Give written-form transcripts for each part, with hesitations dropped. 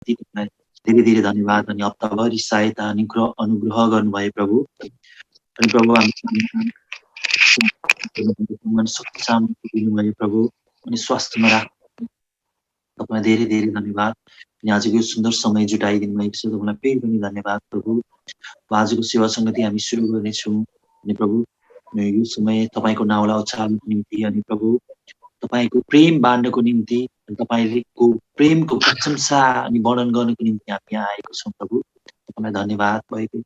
निम्ति तपाईँलाई धेरै धेरै धन्यवाद अनि हप्ताभरि सहायता अनि अनुग्रह गर्नुभयो प्रभु। अनि प्रभु हामी शक्ति सामर्थ्य दिनुभयो प्रभु अनि स्वास्थ्यमा राख्नु तपाईँलाई धेरै धेरै धन्यवाद। अनि आजको यो सुन्दर समय जुटाइदिनु भएको छ तपाईँलाई फेरि पनि धन्यवाद प्रभु। आजको सेवा सङ्गति हामी सुरु गर्नेछौँ अनि प्रभु यो समय तपाईँको नाउँलाई उचाल्नको निम्ति अनि प्रभु तपाईँको प्रेम बाँड्नको निम्ति तपाईँको प्रेमको प्रशंसा अनि वर्णन गर्नको निम्ति हामी यहाँ आएको छौँ प्रभु। तपाईँलाई धन्यवाद भएको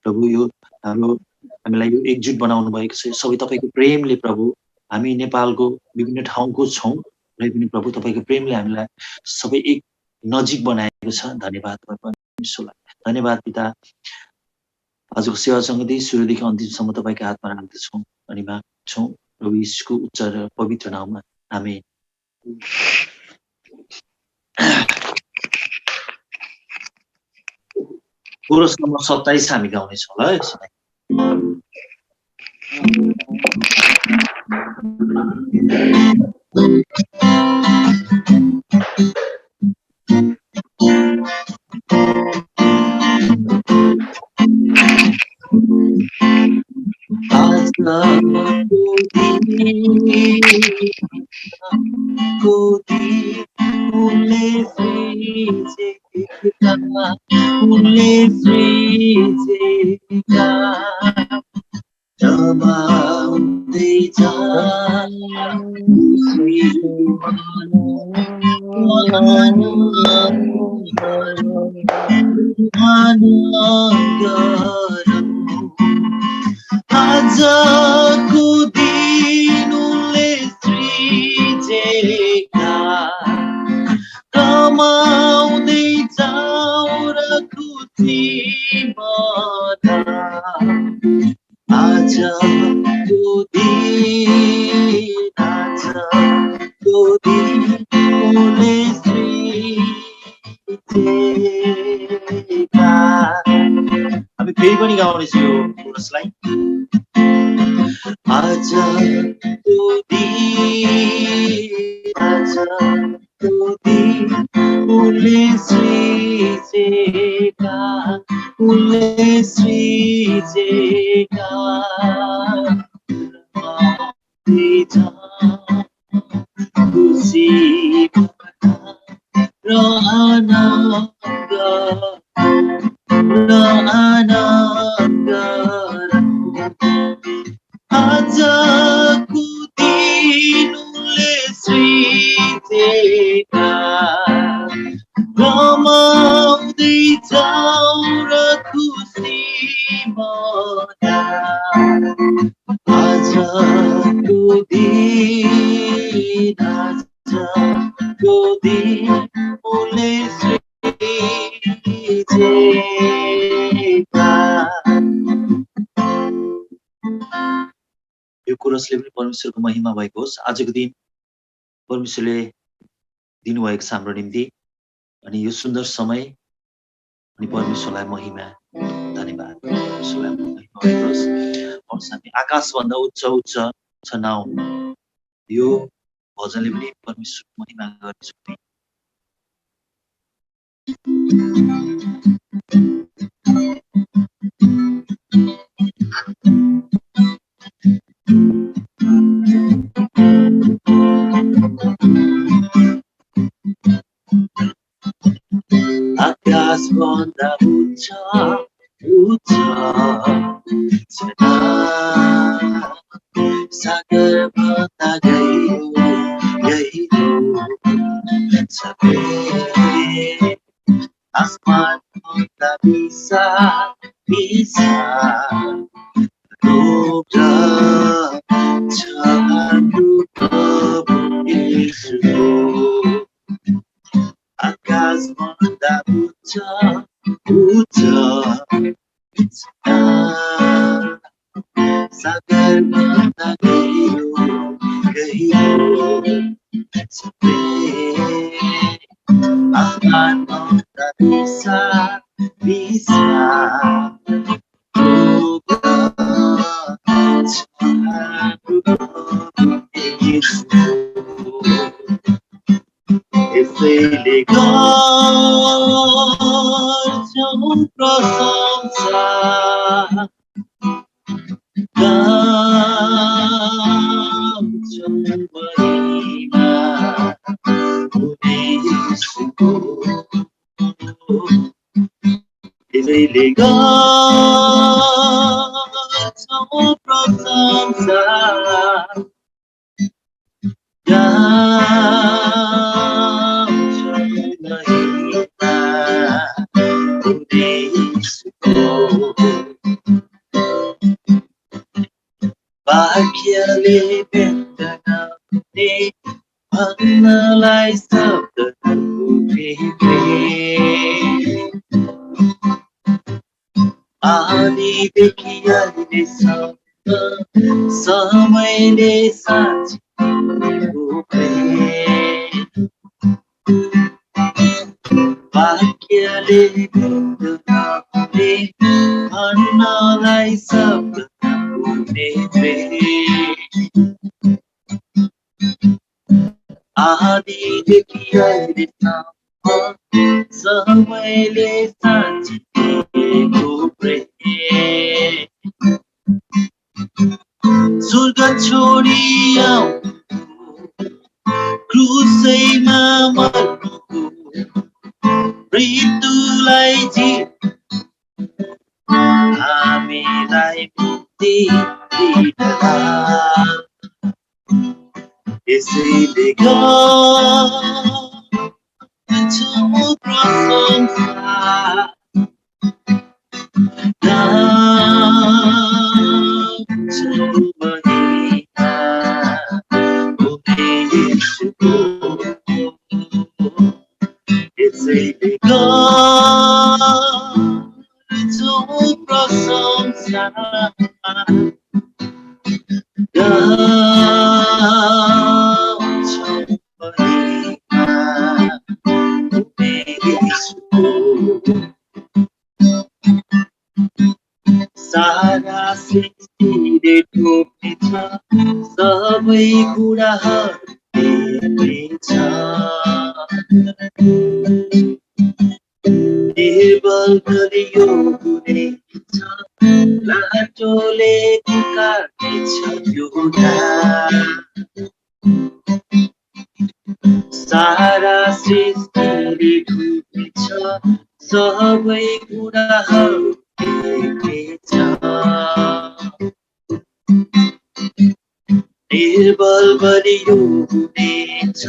प्रभु। यो हामीलाई यो एकजुट बनाउनु भएको छ सबै तपाईँको प्रेमले प्रभु। हामी नेपालको विभिन्न ठाउँको छौँ र पनि प्रभु तपाईँको प्रेमले हामीलाई सबै एक नजिक बनाएको छ। धन्यवाद परमेश्वरलाई। धन्यवाद पिता। आजको सेवा सङ्गति सुरुदेखि अन्तिमसम्म तपाईँको हातमा राख्दछौँ अनि माग्छौँ प्रभु यीशुको उच्च र पवित्र नाममा आमेन। कोरस नम्बर 27 हामी गाउनेछौँ ल यसलाई। हामी फेरि पनि गाउनेछौँ यो कोरसलाई। यो कोरसले पनि परमेश्वरको महिमा भएको होस्। आजको दिन परमेश्वरले दिनुभएको छ हाम्रो निम्ति अनि यो सुन्दर समय अनि परमेश्वरलाई महिमा धन्यवाद। परमेश्वरलाई महिमा भएको होस्। आकाशभन्दा उच्च उच्च छ नाउँ यो भजनले पनि परमेश्वरको महिमा गर्छ। आकाशभन्दा उच्च उच्च सागरभन्दा गहिरो सबै आसमानभन्दा विशाल विशाल छ हाम्रो प्रभु येशू। आकाशभन्दा उच्च उच्च सागरभन्दा गहिरो सबै आसमानभन्दा विशाल विशाल यसैले प्रशंसा गाउँछौ महिमा उनेसुको त्यसैले गाउँछौ प्रशंसा गाउँछौ महिमा उनेसुको वाक्यले व्यक्त नहुने भन्नलाई शब्द नपुगेको आदिदेखि अहिलेसम्म समयले साँचेको प्रेम वाक्यले व्यक्त नहुने भन्नलाई शब्द नपुग्ने प्रेम आदिदेखि अहिलेसम्म समयले साँचेको प्रेम स्वर्ग छोडी क्रुसैमा मर्नुको मृत्युलाई जित हामीलाई मुक्ति दिनला यसैले गाउँछौ प्रशंसा गाउँछौ महिमा उनेसुको यसैले गाउँछौ प्रशंसा गाउँछौ महिमा उनेसुको सारा सृष्टिले ढोक्नेछ सबै कुराहरू देख्नेछ निर्बल गरियो हुनेछ लाटोले पुकार्नेछ एउटा सारा सृष्टिले ढोक्नेछ सबै कुराहरू देख्नेछ निर्बल बलियो हुनेछ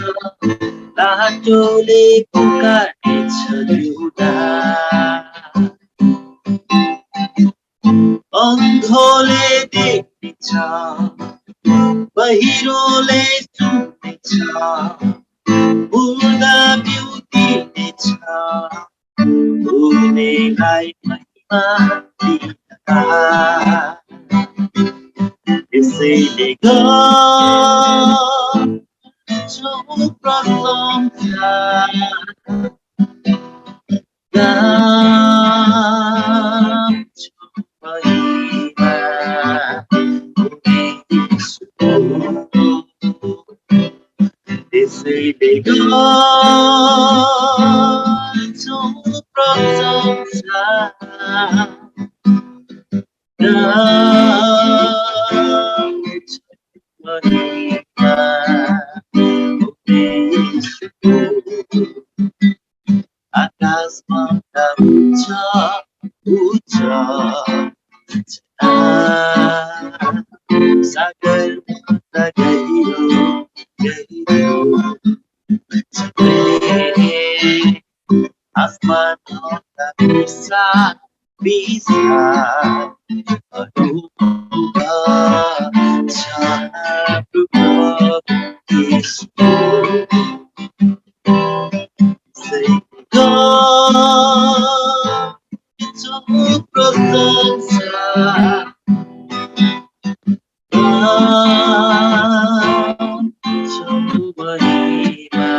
लाटोले पुकार्नेछ एउटा अन्धोले देख्नेछ बहिरोले सुन्नेछ मुर्दा बिउतिनेछ हुनेलाई महिमा दिनका यसैले गाउँछौ प्रशंसा गाउँछौ महिमा उनेसुको यसैले गाउँछौ प्रशंसा महिमा उनेसुको आकाशमा उच्च उच्च सागरमा गहिरो गहिरो आसमानका विशाल विशाल अनुभव छ प्रभु येशू गाउँछौ प्रशंसा गाउँछौ महिमा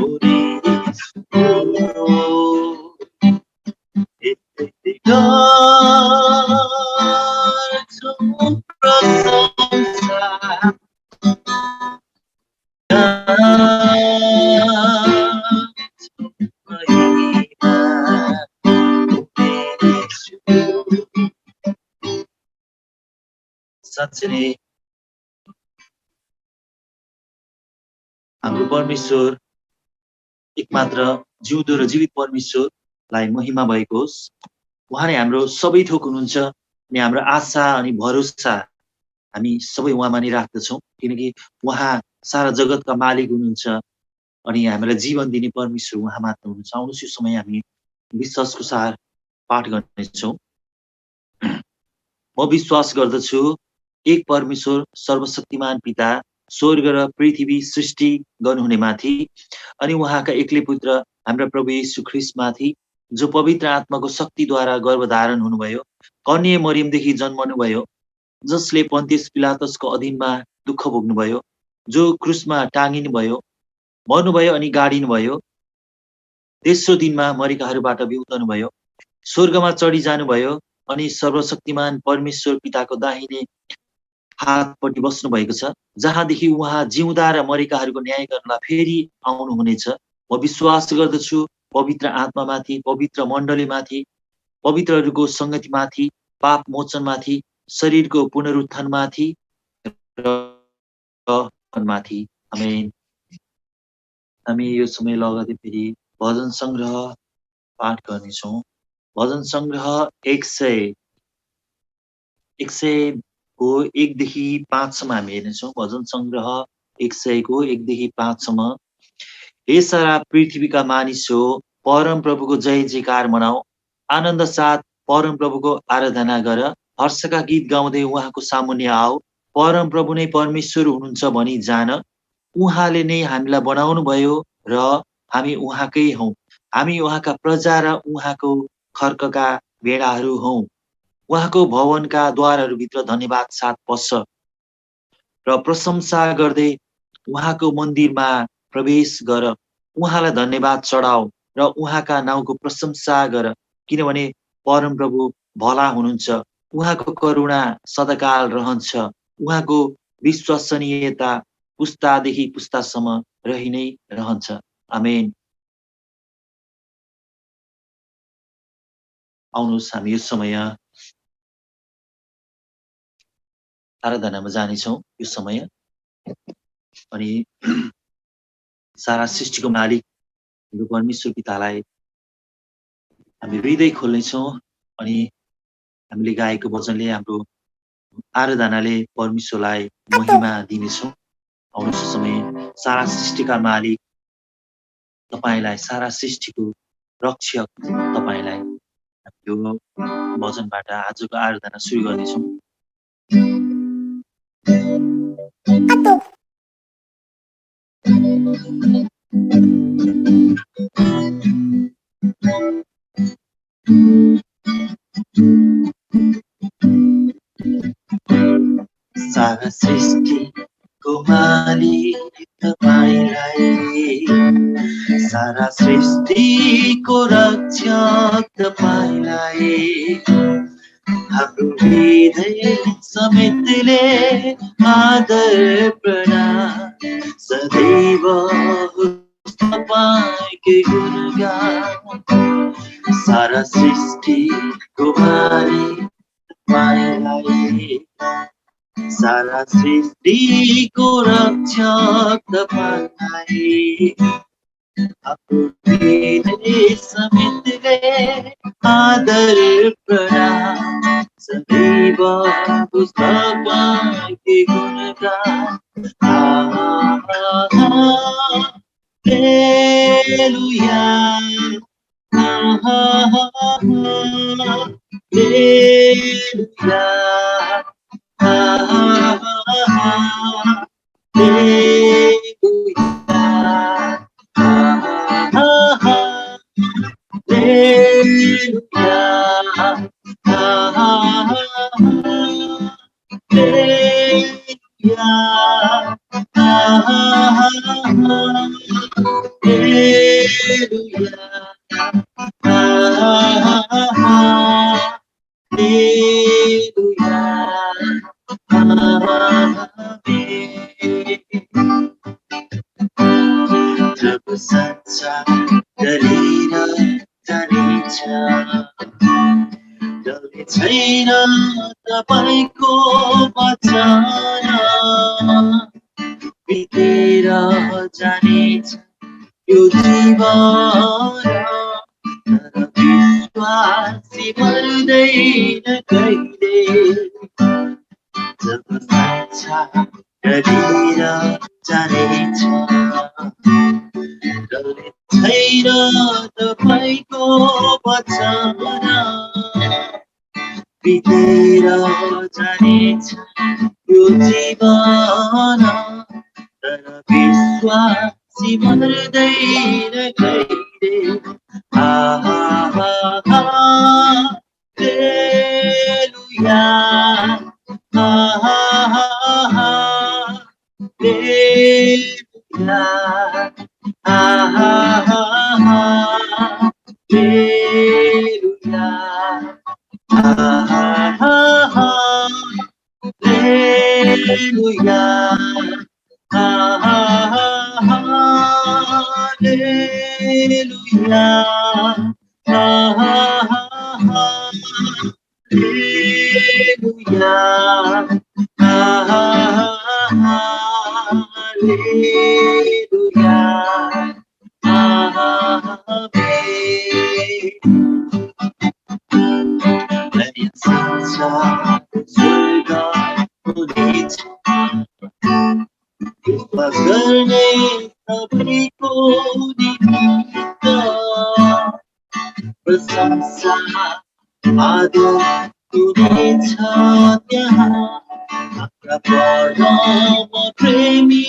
उनेसुको यसैले गाउँछौ प्रशंसा गाउँछौ महिमा साँच्चै नै हाम्रो परमेश्वर एकमात्र जिउँदो र जीवित परमेश्वरलाई महिमा भएको होस्। उहाँ नै हाम्रो सबै थोक हुनुहुन्छ अनि हाम्रो आशा अनि भरोसा हामी सबै उहाँमा नै राख्दछौँ, किनकि उहाँ सारा जगतका मालिक हुनुहुन्छ अनि हामीलाई जीवन दिने परमेश्वर उहाँ मात्र हुनुहुन्छ। आउनुहोस् यो समय हामी विश्वासको साथ पाठ गर्नेछौँ। म विश्वास गर्दछु एक परमेश्वर सर्वशक्तिमान पिता स्वर्ग र पृथ्वी सृष्टि गर्नुहुने माथि अनि उहाँका एक्लै पुत्र हाम्रा प्रभु येशू ख्रीष्टमाथि जो पवित्र आत्माको शक्तिद्वारा गर्भधारण हुनुभयो, कन्या मरियमदेखि जन्मनुभयो, जसले पन्तियस पिलातसको अधीनमा दुःख भोग्नुभयो, जो क्रुसमा टाँगिनुभयो, मर्नुभयो अनि गाडिनुभयो, तेस्रो दिनमा मरेकाहरूबाट बिउतनुभयो, स्वर्गमा चढी जानुभयो अनि सर्वशक्तिमान परमेश्वर पिताको दाहिने हातपट्टि बस्नु भएको छ, जहाँदेखि उहाँ जिउँदा र मरेकाहरूको न्याय गर्नलाई फेरि आउनुहुनेछ। म विश्वास गर्दछु पवित्र आत्मामाथि, पवित्र मण्डलीमाथि, पवित्रहरूको संगतिमाथि, पाप मोचनमाथि, शरीरको पुनरुत्थानमाथि र माथि। आमेन। हामी यो समय लगतै फेरि भजन संग्रह पाठ गर्नेछौँ। भजन संग्रह 100 को 1 देखि 5 सम्म हामी हेर्नेछौँ। भजन संग्रह 100 को 1 देखि 5 सम्म। हे सारा पृथ्वीका मानिसो, परम प्रभुको जय जयकार मनाऊ, आनन्द साथ परम प्रभुको आराधना गर, हर्षका गीत गाउँदै उहाँको सामुन्ने आऊ। परम प्रभु नै परमेश्वर हुनुहुन्छ भनी जान, उहाँले नै हामीलाई बनाउनु भयो र हामी उहाँकै हौं। हामी उहाँका प्रजा र उहाँको खर्कका भेडाहरू हौं। उहाँको भवनका द्वारहरूभित्र धन्यवाद साथ पस्छ र प्रशंसा गर्दै उहाँको मन्दिरमा प्रवेश गर। उहाँलाई धन्यवाद चढाऊ र उहाँका नाउँको प्रशंसा गर, किनभने परम प्रभु भला हुनुहुन्छ। उहाँको करुणा सदाकाल रहन्छ। उहाँको विश्वसनीयता पुस्तादेखि पुस्तासम्म रहि नै रहन्छ। आमेन। आउनुहोस् हामी यो समय आराधनामा जानेछौँ। यो समय अनि सारा सृष्टिको मालिक हाम्रो परमेश्वर पितालाई हामी हृदय खोल्नेछौँ अनि हामीले गाएको भजनले हाम्रो आराधनाले परमेश्वरलाई महिमा दिनेछौँ। आउनुहोस् यो समय सारा सृष्टिका मालिक तपाईलाई, सारा सृष्टिको रक्षक तपाईलाई यो भजनबाट आजको आराधना सुरु गर्नेछौँ। सारा सृष्टिको मालिक तपाईलाई, सारा सृष्टिको रक्षक तपाईलाई, हाम्रो हृदय समेतले आदर प्रणाम सदैव होस् तपाईकै गुणगान। सारा सृष्टिको मालिक तपाईलाई, सारा सृष्टिको रक्षक तपाईलाई, हाम्रो हृदय समेतले आदर प्रणाम सदैव होस् तपाईकै गुणगान। हालेलुया, हालेलुया, जब संसार डलेर जानेछ, डल्ने छैन त तपाईको वचन बितेर जानेछ यो जीवन तर विश्वासी मर्दैन कहिले जब संसार डढेर जानेछ डरले छैन तपाईको वचन बितेर जानेछ यो जीवन तर विश्वासी मर्दैन कहिले हालेलुया हालेलुया प्रशंसा आदर तुझेछ त्यहाँ हाम्रा परम प्रेमी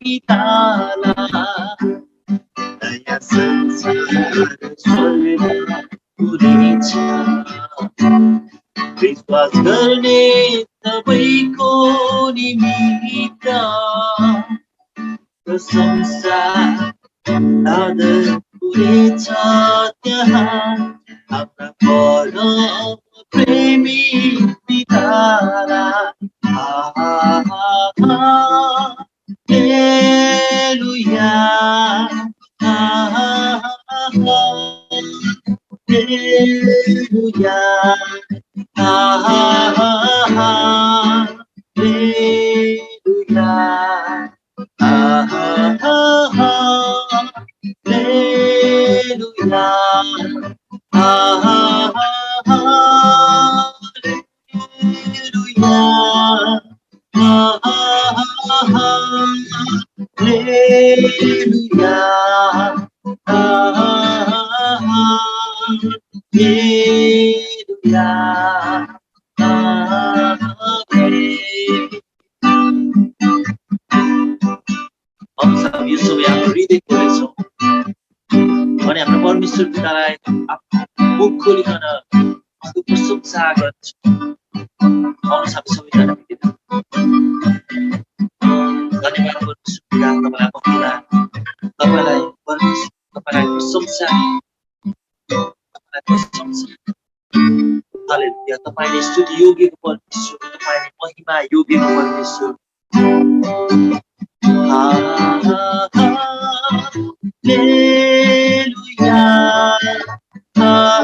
पितालाई नयाँ संसार स्वर्ग तुझेछ विश्वास गर्ने सबैको निमित्त प्रशंसा आदर तुझेछ त्यहाँ हाम्रा परम प्रेमी पितालाई हालेलुया हालेलुया यो समय हाम्रो हृदय खोलेछौँ अनि हाम्रो परमेश्वर पितालाई आफ्नो मुख खोलिकन उहाँको प्रशंसा गर्छौँ। आउनुहोस् हामी सबैजना धन्यवाद परमेश्वर पिता तपाईँलाई परमेश्वर तपाईँलाई प्रशंसा हालेलुया तपाईँले स्तुति योग्यको परमेश्वर तपाईँले महिमा योग्यको परमेश्वर हालेलुया हालेलुया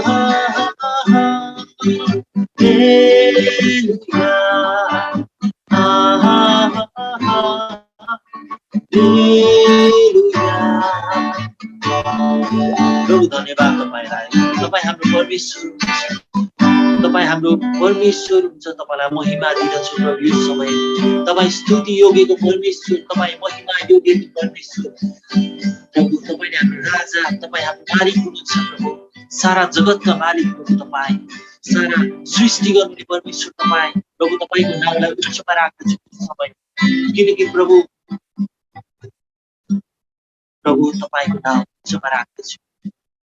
प्रभु धन्यवाद तपाईँलाई। तपाईँ हाम्रो परमेश्वर तपाईँ हाम्रो परमेश्वर हुन्छ। तपाईँलाई महिमा दिदछु प्रभु यो समय तपाईँ स्तुति योग्यको परमेश्वर तपाईँ महिमा योग्यको परमेश्वर प्रभु तपाईँले हाम्रो राजा तपाईँ हाम्रो मालिक हुनुहुन्छ प्रभु सारा जगतका मालिक प्रभु तपाईँ सारा सृष्टि गर्ने परमेश्वर तपाईँ प्रभु तपाईँको नामलाई उच्चमा राख्दछु समय किनकि प्रभु तपाईँको नाम उच्चमा राख्दछु।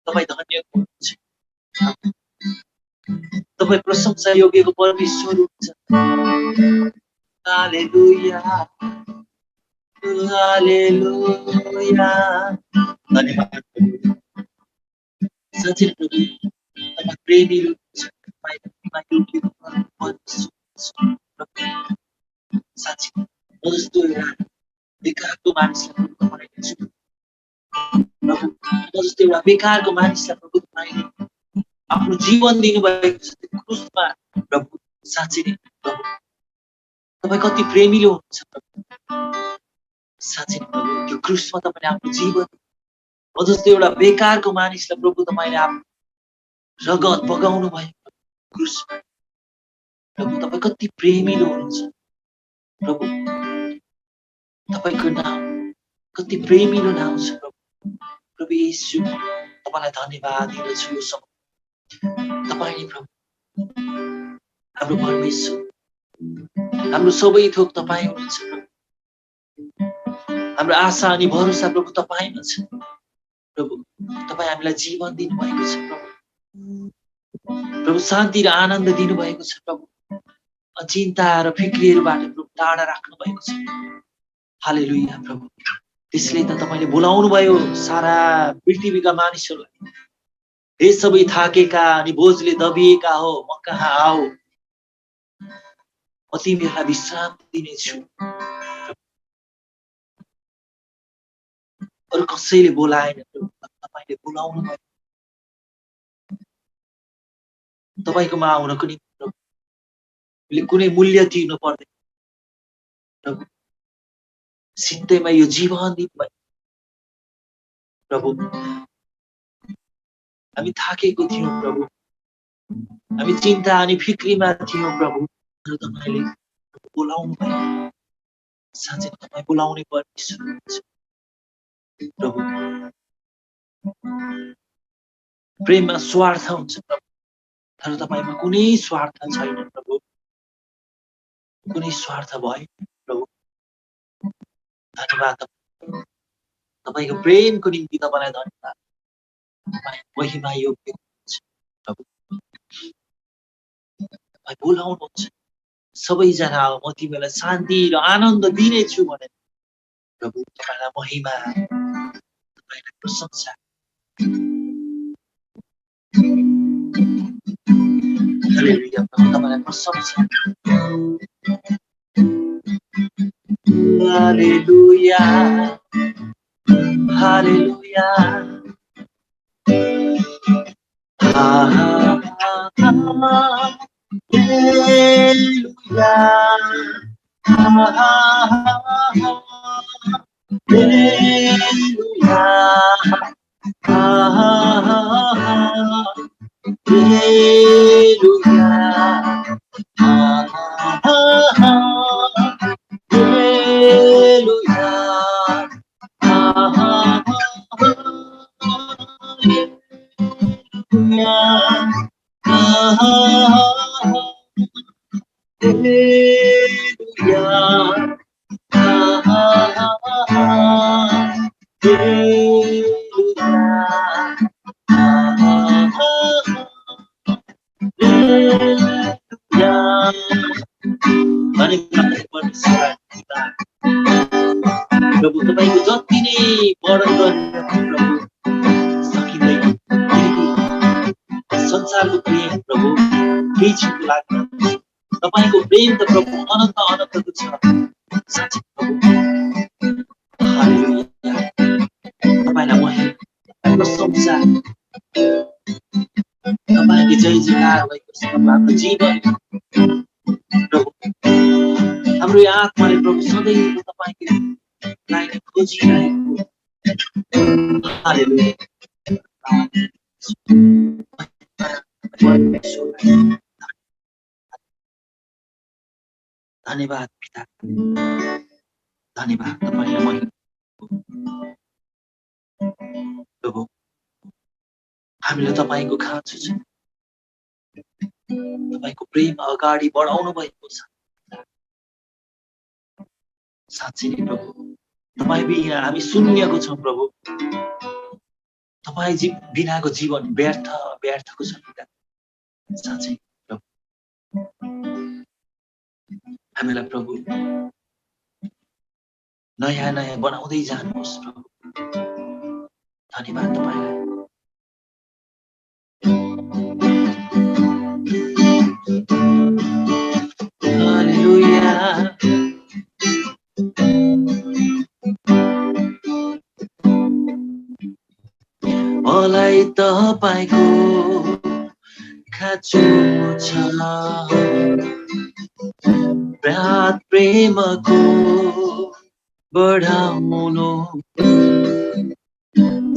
तपाईँ धन्य हुनुहुन्छ। तपाईँ प्रशंसा योग्यको परमेश्वर हुनुहुन्छ। हालेलुया हालेलुया धन्यवाद साँच्चै प्रभु तपाईँ प्रेमी हुनुहुन्छ। तपाईँ योग्यको परमेश्वर साँच्चै म जस्तो एउटा बेकारको मानिसलाई तपाईँले प्रभु म जस्तो एउटा बेकारको मानिसलाई प्रभु तपाईँले आफ्नो जीवन दिनुभएको छ क्रुसमा प्रभु साँच्चै नै प्रभु तपाई कति प्रेमिलो हुनुहुन्छ प्रभु। साँच्चै नै प्रभु त्यो क्रुसमा तपाईले आफ्नो जीवन जस्तो एउटा बेकारको मानिसलाई प्रभु तपाईले आफ्नो रगत बगाउनु भयो क्रुसमा। प्रभु तपाई कति प्रेमिलो हुनुहुन्छ प्रभु। तपाईको नाम कति प्रेमिलो नाम छ प्रभु। प्रभु येशू तपाईलाई धन्यवाद दिदछु। तपाईले प्रभु हाम्रो परमेश्वर, हाम्रो सबै थोक तपाई हुनुहुन्छ प्रभु। हाम्रो आशा अनि भरोसा प्रभु तपाईमा छ प्रभु। तपाई हामीलाई जीवन दिनुभएको छ प्रभु। प्रभु शान्ति र आनन्द दिनुभएको छ प्रभु। चिन्ता र फिक्रीहरूबाट प्रभु टाढा राख्नु भएको छ। हालेलुया प्रभु। त्यसले त तपाईले बोलाउनु भयो सारा पृथ्वीका मानिसहरूलाई। हे सबै थाकेका अनि बोझले दबिएका हो, म कहाँ आओ, म तिमीहरूलाई विश्राम दिनेछु। अरू कसैले बोलाएन प्रभु, तपाईले बोलाउनु भयो। तपाईकोमा आउनको निम्ति प्रभुले कुनै मूल्य तिर्नु पर्दैन प्रभु। सिधैमा यो जीवन दिनुभयो प्रभु। हामी थाकेको थियौँ प्रभु, हामी चिन्ता अनि फिक्रीमा थियौँ प्रभु। तपाईले बोलाउनु भयो। साँच्चै तपाई बोलाउने परमेश्वर हुनुहुन्छ प्रभु। प्रेममा स्वार्थ हुन्छ प्रभु, तर तपाईमा कुनै स्वार्थ छैन प्रभु। कुनै स्वार्थ भएन प्रभु। धन्यवाद तपाईको प्रेमको निम्ति। तपाईलाई धन्यवाद। तपाई महिमा योग्य हुनुहुन्छ प्रभु। तपाई बोलाउनुहुन्छ सबैजना आओ, म तिमीलाई शान्ति र आनन्द दिनेछु भनेर प्रभु। तपाईलाई महिमा, तपाईलाई प्रशंसा। हालेलुया प्रभु, तपाईलाई प्रशंसा। हालेलुया हालेलुया प्रभु। तपाईको जति नै वर्णन गर्ने प्रभु सकिँदैन। संसारको प्रेम प्रभु केही छिटो लाग्दैन। तपाईको प्रेम त प्रभु अनन्त अनन्तको छ। साँच्चै प्रभु हालेलुया। तपाईलाई महिमा, प्रशंसा, तपाईको जय जयकार भएको छ हाम्रो जीवन प्रभु। हाम्रो यो आत्माले प्रभु सधैँ तपाईको लाई खोजिरहेको। हालेलुया। धन्यवाद पिता, धन्यवाद तपाईलाई महिमा प्रभु। हामीलाई तपाईको खाँचो छ। तपाईको प्रेम अगाडि बढाउनु भएको छ। साँच्चै नै प्रभु तपाई बिना हामी शून्यको छौँ प्रभु। तपाई बिनाको जीवन व्यर्थ व्यर्थको छ पिता। साँच्चै प्रभु हामीलाई प्रभु नयाँ नयाँ बनाउँदै जानुहोस् प्रभु। धन्यवाद तपाईलाई। हालेलुया। मलाई तपाईको खाँचो छ प्रात प्रेमको बढाउनु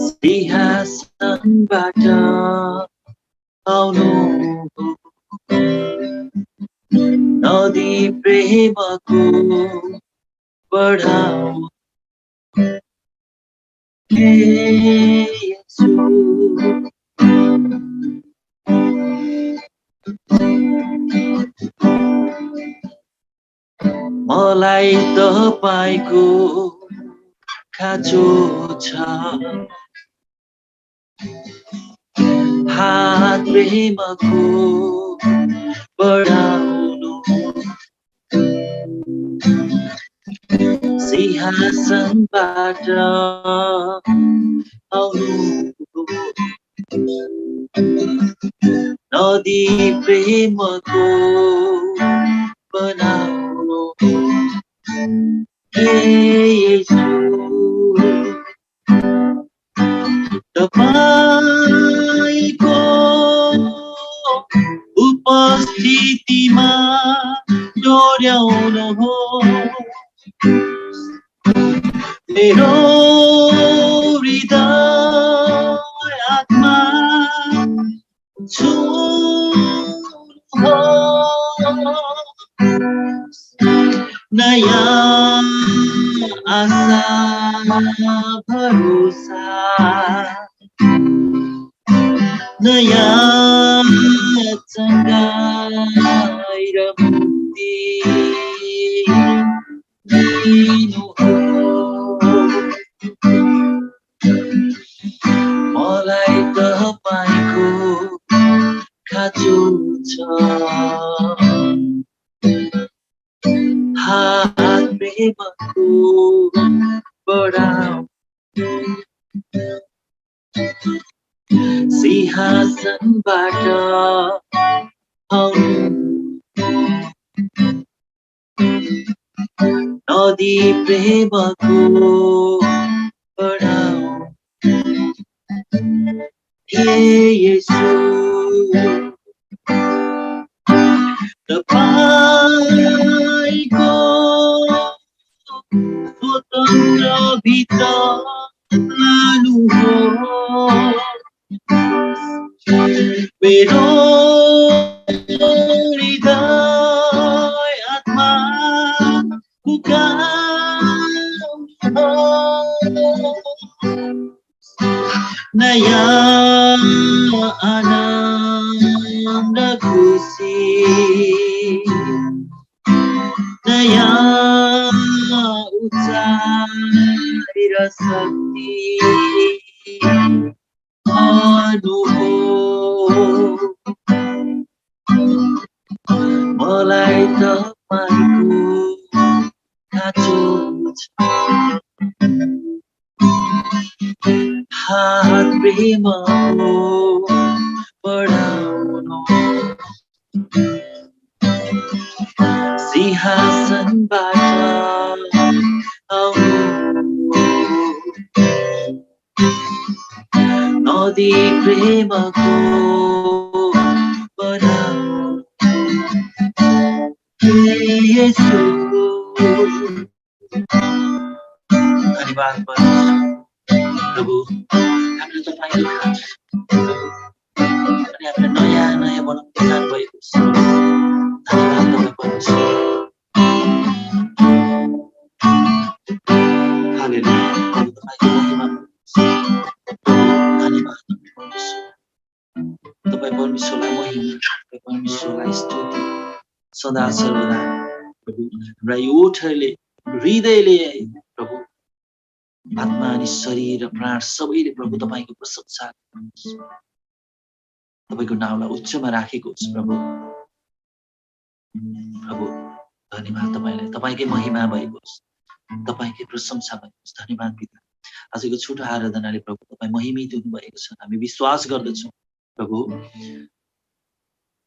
सिंहासनबाट आउनु नदी प्रेमको बढाउनु येशू मलाई तपाईको खाँचो छ हात प्रेमको बढाउनु सिंहासनबाट आउनु नदी प्रेमको बनाउनु येशू तपाईको उपस्थितिमा डोर्याउनु हो मेरो हृदय आत्मा छुनु हो नयाँ आशा भरोसा नयाँ चंगाई र मुक्ति दिनु हो मलाई तपाईको खाँचो छ हात प्रेमको बढाउ सिंहासनबाट आउनु नदी प्रेमको बढाउ हे येशू तपाईको स्वतन्त्र भित्र लानु हो मेरो हृदय आत्मा पुकार्नु हो नयाँ आनन्द खुसी नयाँ उचाइ र शक्ति अनुभव मलाई तपाईको खाँचो छ हात प्रेमको बढाउनु सिंहासनबाट आउनु नदी प्रेमको बढाउनु येशू धन्यवाद प्रभु हामीले तपाईको खाँचो अनि हामीले नयाँ नयाँ बनाउँदै जानुभएको छ धन्यवाद तपाईँ परमेश्वर हालेलुया प्रभु तपाईको महिमा धन्यवाद तपाईँ परमेश्वरलाई महिमा तपाईँ परमेश्वरलाई स्तुति सदा सर्वदा प्रभु हाम्रा यो ओठले हृदयले प्रभु आत्मा अनि शरीर र प्राण सबैले प्रभु तपाईको प्रशंसा गर्नुहोस् तपाईको नामलाई उच्चमा राखेको होस् प्रभु प्रभु धन्यवाद तपाईलाई तपाईकै महिमा भएको होस् तपाईकै प्रशंसा भएको होस् धन्यवाद पिता आजको छोटो आराधनाले प्रभु तपाईँ महिमित हुनुभएको छ हामी विश्वास गर्दछौँ प्रभु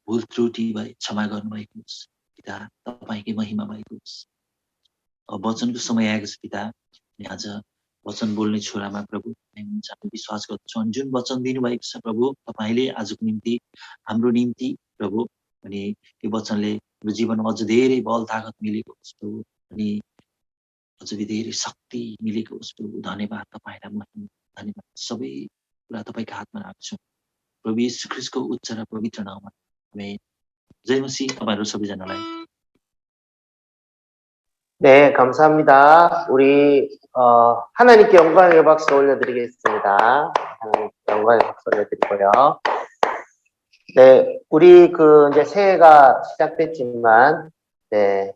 भुल त्रुटि भए क्षमा गर्नुभएको होस् पिता तपाईकै महिमा भएको होस् अब वचनको समय आएको छ पिता अनि आज वचन बोल्ने छोरामा प्रभु तपाईँ हुनुहुन्छ, हामी विश्वास गर्दछौँ। अनि जुन वचन दिनुभएको छ प्रभु तपाईँले आजको निम्ति, हाम्रो निम्ति प्रभु, अनि त्यो वचनले हाम्रो जीवनमा अझ धेरै बल तागत मिलेको होस् प्रभु, अनि अझ धेरै शक्ति मिलेको होस् प्रभु। धन्यवाद तपाईँलाई, महिमा धन्यवाद, सबै कुरा तपाईँको हातमा राख्छौँ प्रभु यीशु ख्रीष्टको उच्च र पवित्र नाममा। आमेन। जय मसीह। तपाईँहरू सबैजनालाई। 네, 감사합니다. 우리 하나님께 영광의 박수 올려드리겠습니다. 하나님께 영광의 박수 올려드리고요. 네, 우리 이제 새해가 시작됐지만, 네,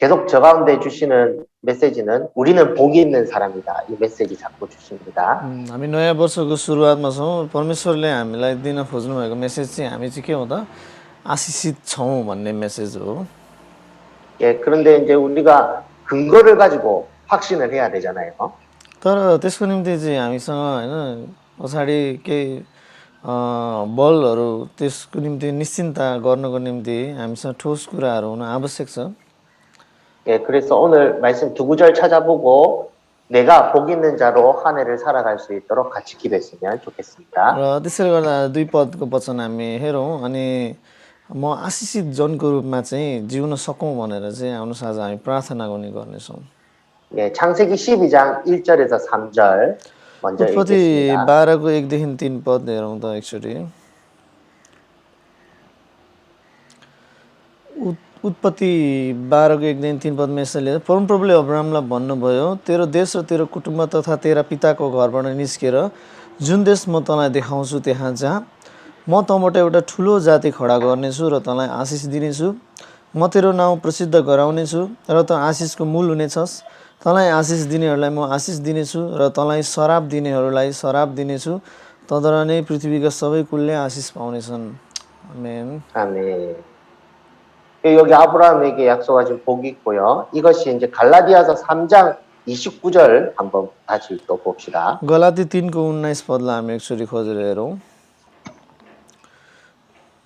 계속 저 가운데 주시는 메시지는 우리는 복이 있는 사람이다. 이 메시지 자꾸 주십니다. हामी नयाँ वर्षको सुरुवातमा छौँ। परमेश्वरले हामीलाई दिन खोज्नु भएको मेसेज चाहिँ हामी चाहिँ के हो त, आशिषित छौँ भन्ने मेसेज हो। 예, 그런데 이제 우리가 근거를 가지고 확신을 해야 되잖아요. तर त्यसको निम्ति चाहिँ हामीसँग हैन पछाडि केही बलहरू, त्यसको निम्ति निश्चिन्ता गर्नको निम्ति हामीसँग ठोस कुराहरू हुन आवश्यक छ। 예, 그래서 오늘 말씀 두 구절 찾아보고 내가 복 있는 자로 한 해를 살아갈 수 있도록 같이 기도했으면 좋겠습니다. र त्यसैले गर्दा दुई पदको वचन हामी हेरौँ, अनि म आशिषित जनको रूपमा चाहिँ जिउन सकौँ भनेर चाहिँ आउनुहोस् आज हामी प्रार्थना गर्नेछौँ। 예, 창세기 12장 1절에서 3절 먼저 उत्पत्ति 읽겠습니다. 12को 1देखि 3 पद हेरौँ त एकचोटि। उत्पत्ति 12को 1देखि 3 पदमा यसैले परमप्रभुले अब्राहमलाई भन्नुभयो, तेरो देश र तेरो कुटुम्ब तथा तेरा पिताको घरबाट निस्केर जुन देश म तँलाई देखाउँछु त्यहाँ जा। म तँबाट एउटा ठुलो जाति खडा गर्नेछु र तँलाई आशिष दिनेछु। म तेरो नाउँ प्रसिद्ध गराउनेछु र तँ आशिषको मूल हुनेछस्। तँलाई आशिष दिनेहरूलाई म आशिष दिनेछु र तँलाई शराब दिनेहरूलाई शराब दिनेछु। तँद्वारा नै पृथ्वीका सबै कुलले आशिष पाउनेछन्। आमेन। 아멘. 여기 아브라함에게 약속하신 복이 있고요. 이것이 이제 갈라디아서 3장 29절 한번 다시 또 봅시다. गलाती 3को 19 पदलाई हामी एकचोटि खोजेर हेरौँ।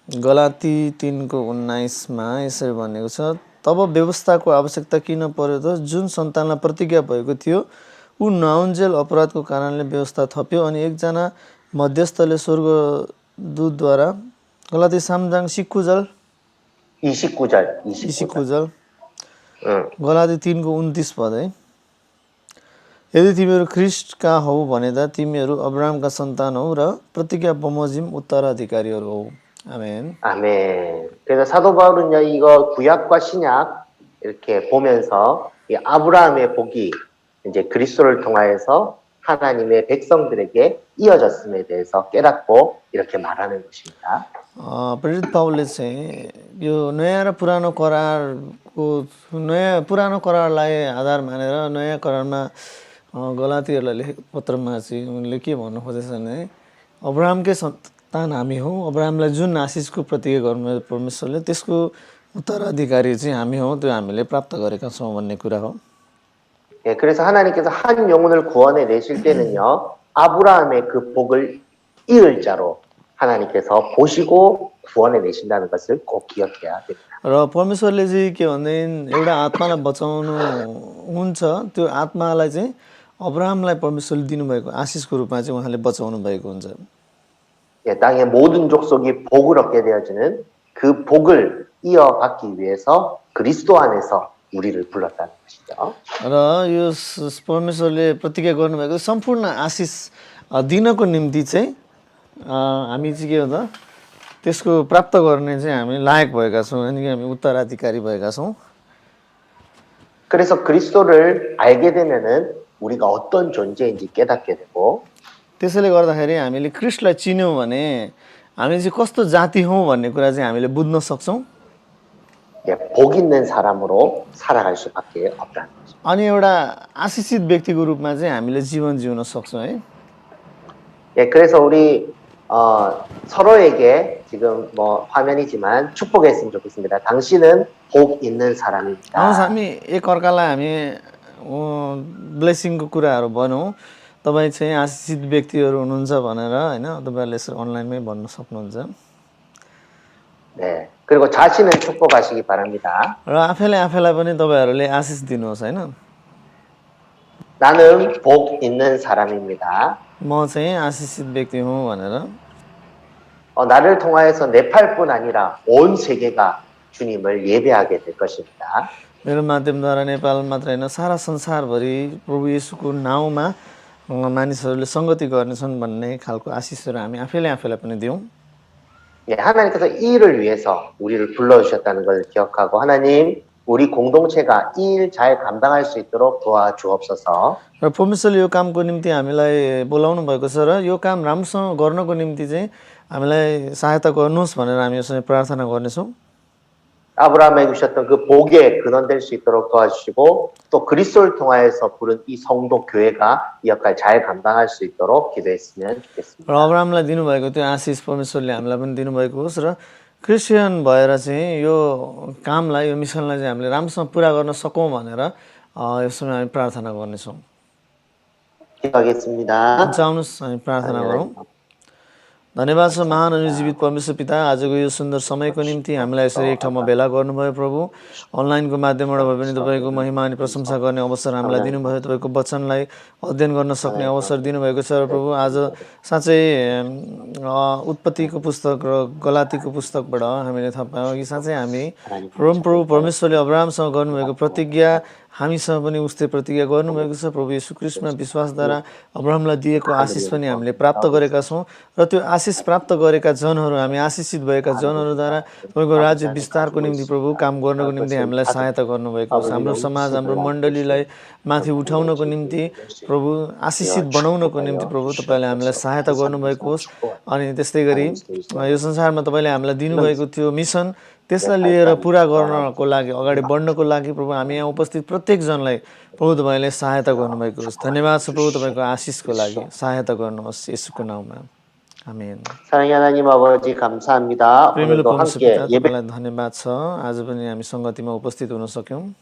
गलाती 3को 19मा यसरी भनेको छ, तब व्यवस्थाको आवश्यकता किन पर्यो त, जुन सन्तानलाई प्रतिज्ञा भएको थियो ऊ नआउन्जेल अपराधको कारणले व्यवस्था थप्यो अनि एकजना मध्यस्थले स्वर्गदूतद्वारा। गलाती 3장 19절 29절. गलाती 3को 29 पद है। यदि तिमीहरू ख्रिस्टका हौ भने त तिमीहरू अब्राहमका सन्तान हौ र प्रतिज्ञा बमोजिम उत्तराधिकारीहरू हौ। 아멘. 아멘. 그래서 사도 바울은요, 이거 구약과 신약 이렇게 보면서 이 아브라함의 복이 이제 그리스도를 통하여서 하나님의 백성들에게 이어졌음에 대해서 깨닫고 이렇게 말하는 것입니다. प्रेरित पाउलले चाहिँ यो नयाँ र पुरानो करारलाई आधार मानेर नयाँ करारमा गलातीहरूलाई लेखेको पत्रमा चाहिँ उनले के भन्नु खोजेछ भने, अब्राहमकै सन्तान हामी हौ, अब्राहमलाई जुन आशिषको प्रतिज्ञा गर्नु परमेश्वरले त्यसको उत्तराधिकारी चाहिँ हामी हौ, त्यो हामीले प्राप्त गरेका छौँ भन्ने कुरा हो। 예, 그래서 하나님께서 한 영혼을 구원해 내실 때는요, 아브라함의 그 복을 이을 자로 하나님께서 보시고 구원해 내신다는 것을 꼭 기억해야 됩니다. र परमेश्वरले चाहिँ के भन्दैन, एउटा आत्मालाई बचाउनु हुन्छ, त्यो आत्मालाई चाहिँ अब्राहमलाई परमेश्वरले दिनुभएको आशिषको रूपमा चाहिँ उहाँले बचाउनु भएको हुन्छ। 예, 땅의 모든 족속이 복을 얻게 되어지는 그 복을 이어받기 위해서 그리스도 안에서 우리를 불렀다는 것이죠. र यो परमेश्वरले प्रतिज्ञा गर्नुभएको सम्पूर्ण आशिष दिनको निम्ति चाहिँ हामी चाहिँ के हो त, त्यसको प्राप्त गर्ने चाहिँ हामी लायक भएका छौँ, अनि हामी उत्तराधिकारी भएका छौँ। 그래서 그리스도를 알게 되면은 우리가 어떤 존재인지 깨닫게 되고, त्यसैले गर्दाखेरि हामीले ख्रिस्टलाई चिन्यौँ भने हामी चाहिँ कस्तो जाति हौँ भन्ने कुरा चाहिँ हामीले बुझ्न सक्छौँ। 예, 복 있는 사람으로 살아갈 수밖에 없다는 거죠. अनि एउटा आशिषित व्यक्तिको रूपमा चाहिँ हामीले जीवन जिउन सक्छौँ है। 예, 그래서 우리 서로에게 지금 뭐 화면이지만 축복했으면 좋겠습니다. 당신은 복 있는 사람입니다. हामी एकअर्कालाई हामी ब्लेसिङको कुराहरू भनौँ, तपाईँ चाहिँ आशिषित व्यक्तिहरू हुनुहुन्छ भनेर होइन, तपाईँहरूले यसरी अनलाइनमै भन्न सक्नुहुन्छ। 네, 그리고 자신을 축복하시기 바랍니다. र आफैलाई पनि तपाईँहरूले आशिष दिनुहोस् होइन। 나는 복 있는 사람입니다. म चाहिँ आशिषित व्यक्ति हुँ भनेर 나를 통하여서 네팔뿐 아니라 온 세계가 주님을 예배하게 될 것입니다. मेरो माध्यमद्वारा नेपाल मात्र होइन सारा संसारभरि प्रभु येशूको नाउँमा मानिसहरूले सङ्गति गर्नेछन् भन्ने खालको आशिषहरू हामी आफैलाई पनि दिउँ। 예, 하나님께서 이 일을 위해서 우리를 불러주셨다는 걸 기억하고 하나님 우리 공동체가 이 일 잘 감당할 수 있도록 도와주옵소서. र परमेश्वरले यो कामको निम्ति हामीलाई बोलाउनु भएको छ र यो काम राम्रोसँग गर्नको निम्ति चाहिँ हामीलाई सहायता गर्नुहोस् भनेर हामी यसरी प्रार्थना गर्नेछौँ। 아브라함에게 주셨던 그 복의 근원 될 수 있도록 도와주시고 또 그리스도를 통하여서 부른 이 성도 교회가 이 역할 잘 감당할 수 있도록 기도했으면 좋겠습니다. र अब्राहमलाई दिनुभएको त्यो आशिष परमेश्वरले हामीलाई पनि दिनुभएको होस् र क्रिस्चियन भएर चाहिँ यो कामलाई यो मिसनलाई चाहिँ हामीले राम्रोसँग पुरा गर्न सकौँ भनेर यस समय हामी प्रार्थना गर्नेछौँ। 기도하겠습니다. चाहनुहोस् हामी प्रार्थना गरौँ। धन्यवाद छ महान अनि जीवित परमेश्वर पिता, आजको यो सुन्दर समयको निम्ति हामीलाई यसरी एक ठाउँमा भेला गर्नुभयो प्रभु। अनलाइनको माध्यमबाट भए पनि तपाईँको महिमा अनि प्रशंसा गर्ने अवसर हामीलाई दिनुभयो। तपाईँको वचनलाई अध्ययन गर्न सक्ने अवसर दिनुभएको छ र प्रभु आज साँच्चै उत्पत्तिको पुस्तक र गलातीको पुस्तकबाट हामीले थाहा पायौँ कि साँच्चै हामी प्रभु परमेश्वरले अब्राहमसँग गर्नुभएको प्रतिज्ञा हामीसँग पनि उस्तै प्रतिज्ञा गर्नुभएको छ। प्रभु येशू ख्रीष्टमा विश्वासद्वारा अब्राहमलाई दिएको आशिष पनि हामीले प्राप्त गरेका छौँ र त्यो आशिष प्राप्त गरेका जनहरू, हामी आशिषित भएका जनहरूद्वारा तपाईँको राज्य विस्तारको निम्ति प्रभु काम गर्नको निम्ति हामीलाई सहायता गर्नुभएको छ। हाम्रो समाज, हाम्रो मण्डलीलाई माथि उठाउनको निम्ति प्रभु, आशिषित बनाउनको निम्ति प्रभु तपाईँले हामीलाई सहायता गर्नुभएको होस्। अनि त्यस्तै गरी यो संसारमा तपाईँले हामीलाई दिनुभएको त्यो मिसन त्यसलाई लिएर पुरा गर्नको लागि, अगाडि बढ्नको लागि प्रभु हामी यहाँ उपस्थित प्रत्येकजनलाई प्रभु तपाईँले सहायता गर्नुभएको होस्। धन्यवाद छ प्रभु तपाईँको आशिषको लागि, सहायता गर्नुहोस् येशूको नाउँमा, आमेन। 사랑의 하나님 아버지 감사합니다. प्रेमिलो 오늘도 परमेश्वर 함께 पिता, 예배 तपाईँलाई धन्यवाद छ, आज पनि हामी सङ्गतिमा उपस्थित हुन सक्यौँ।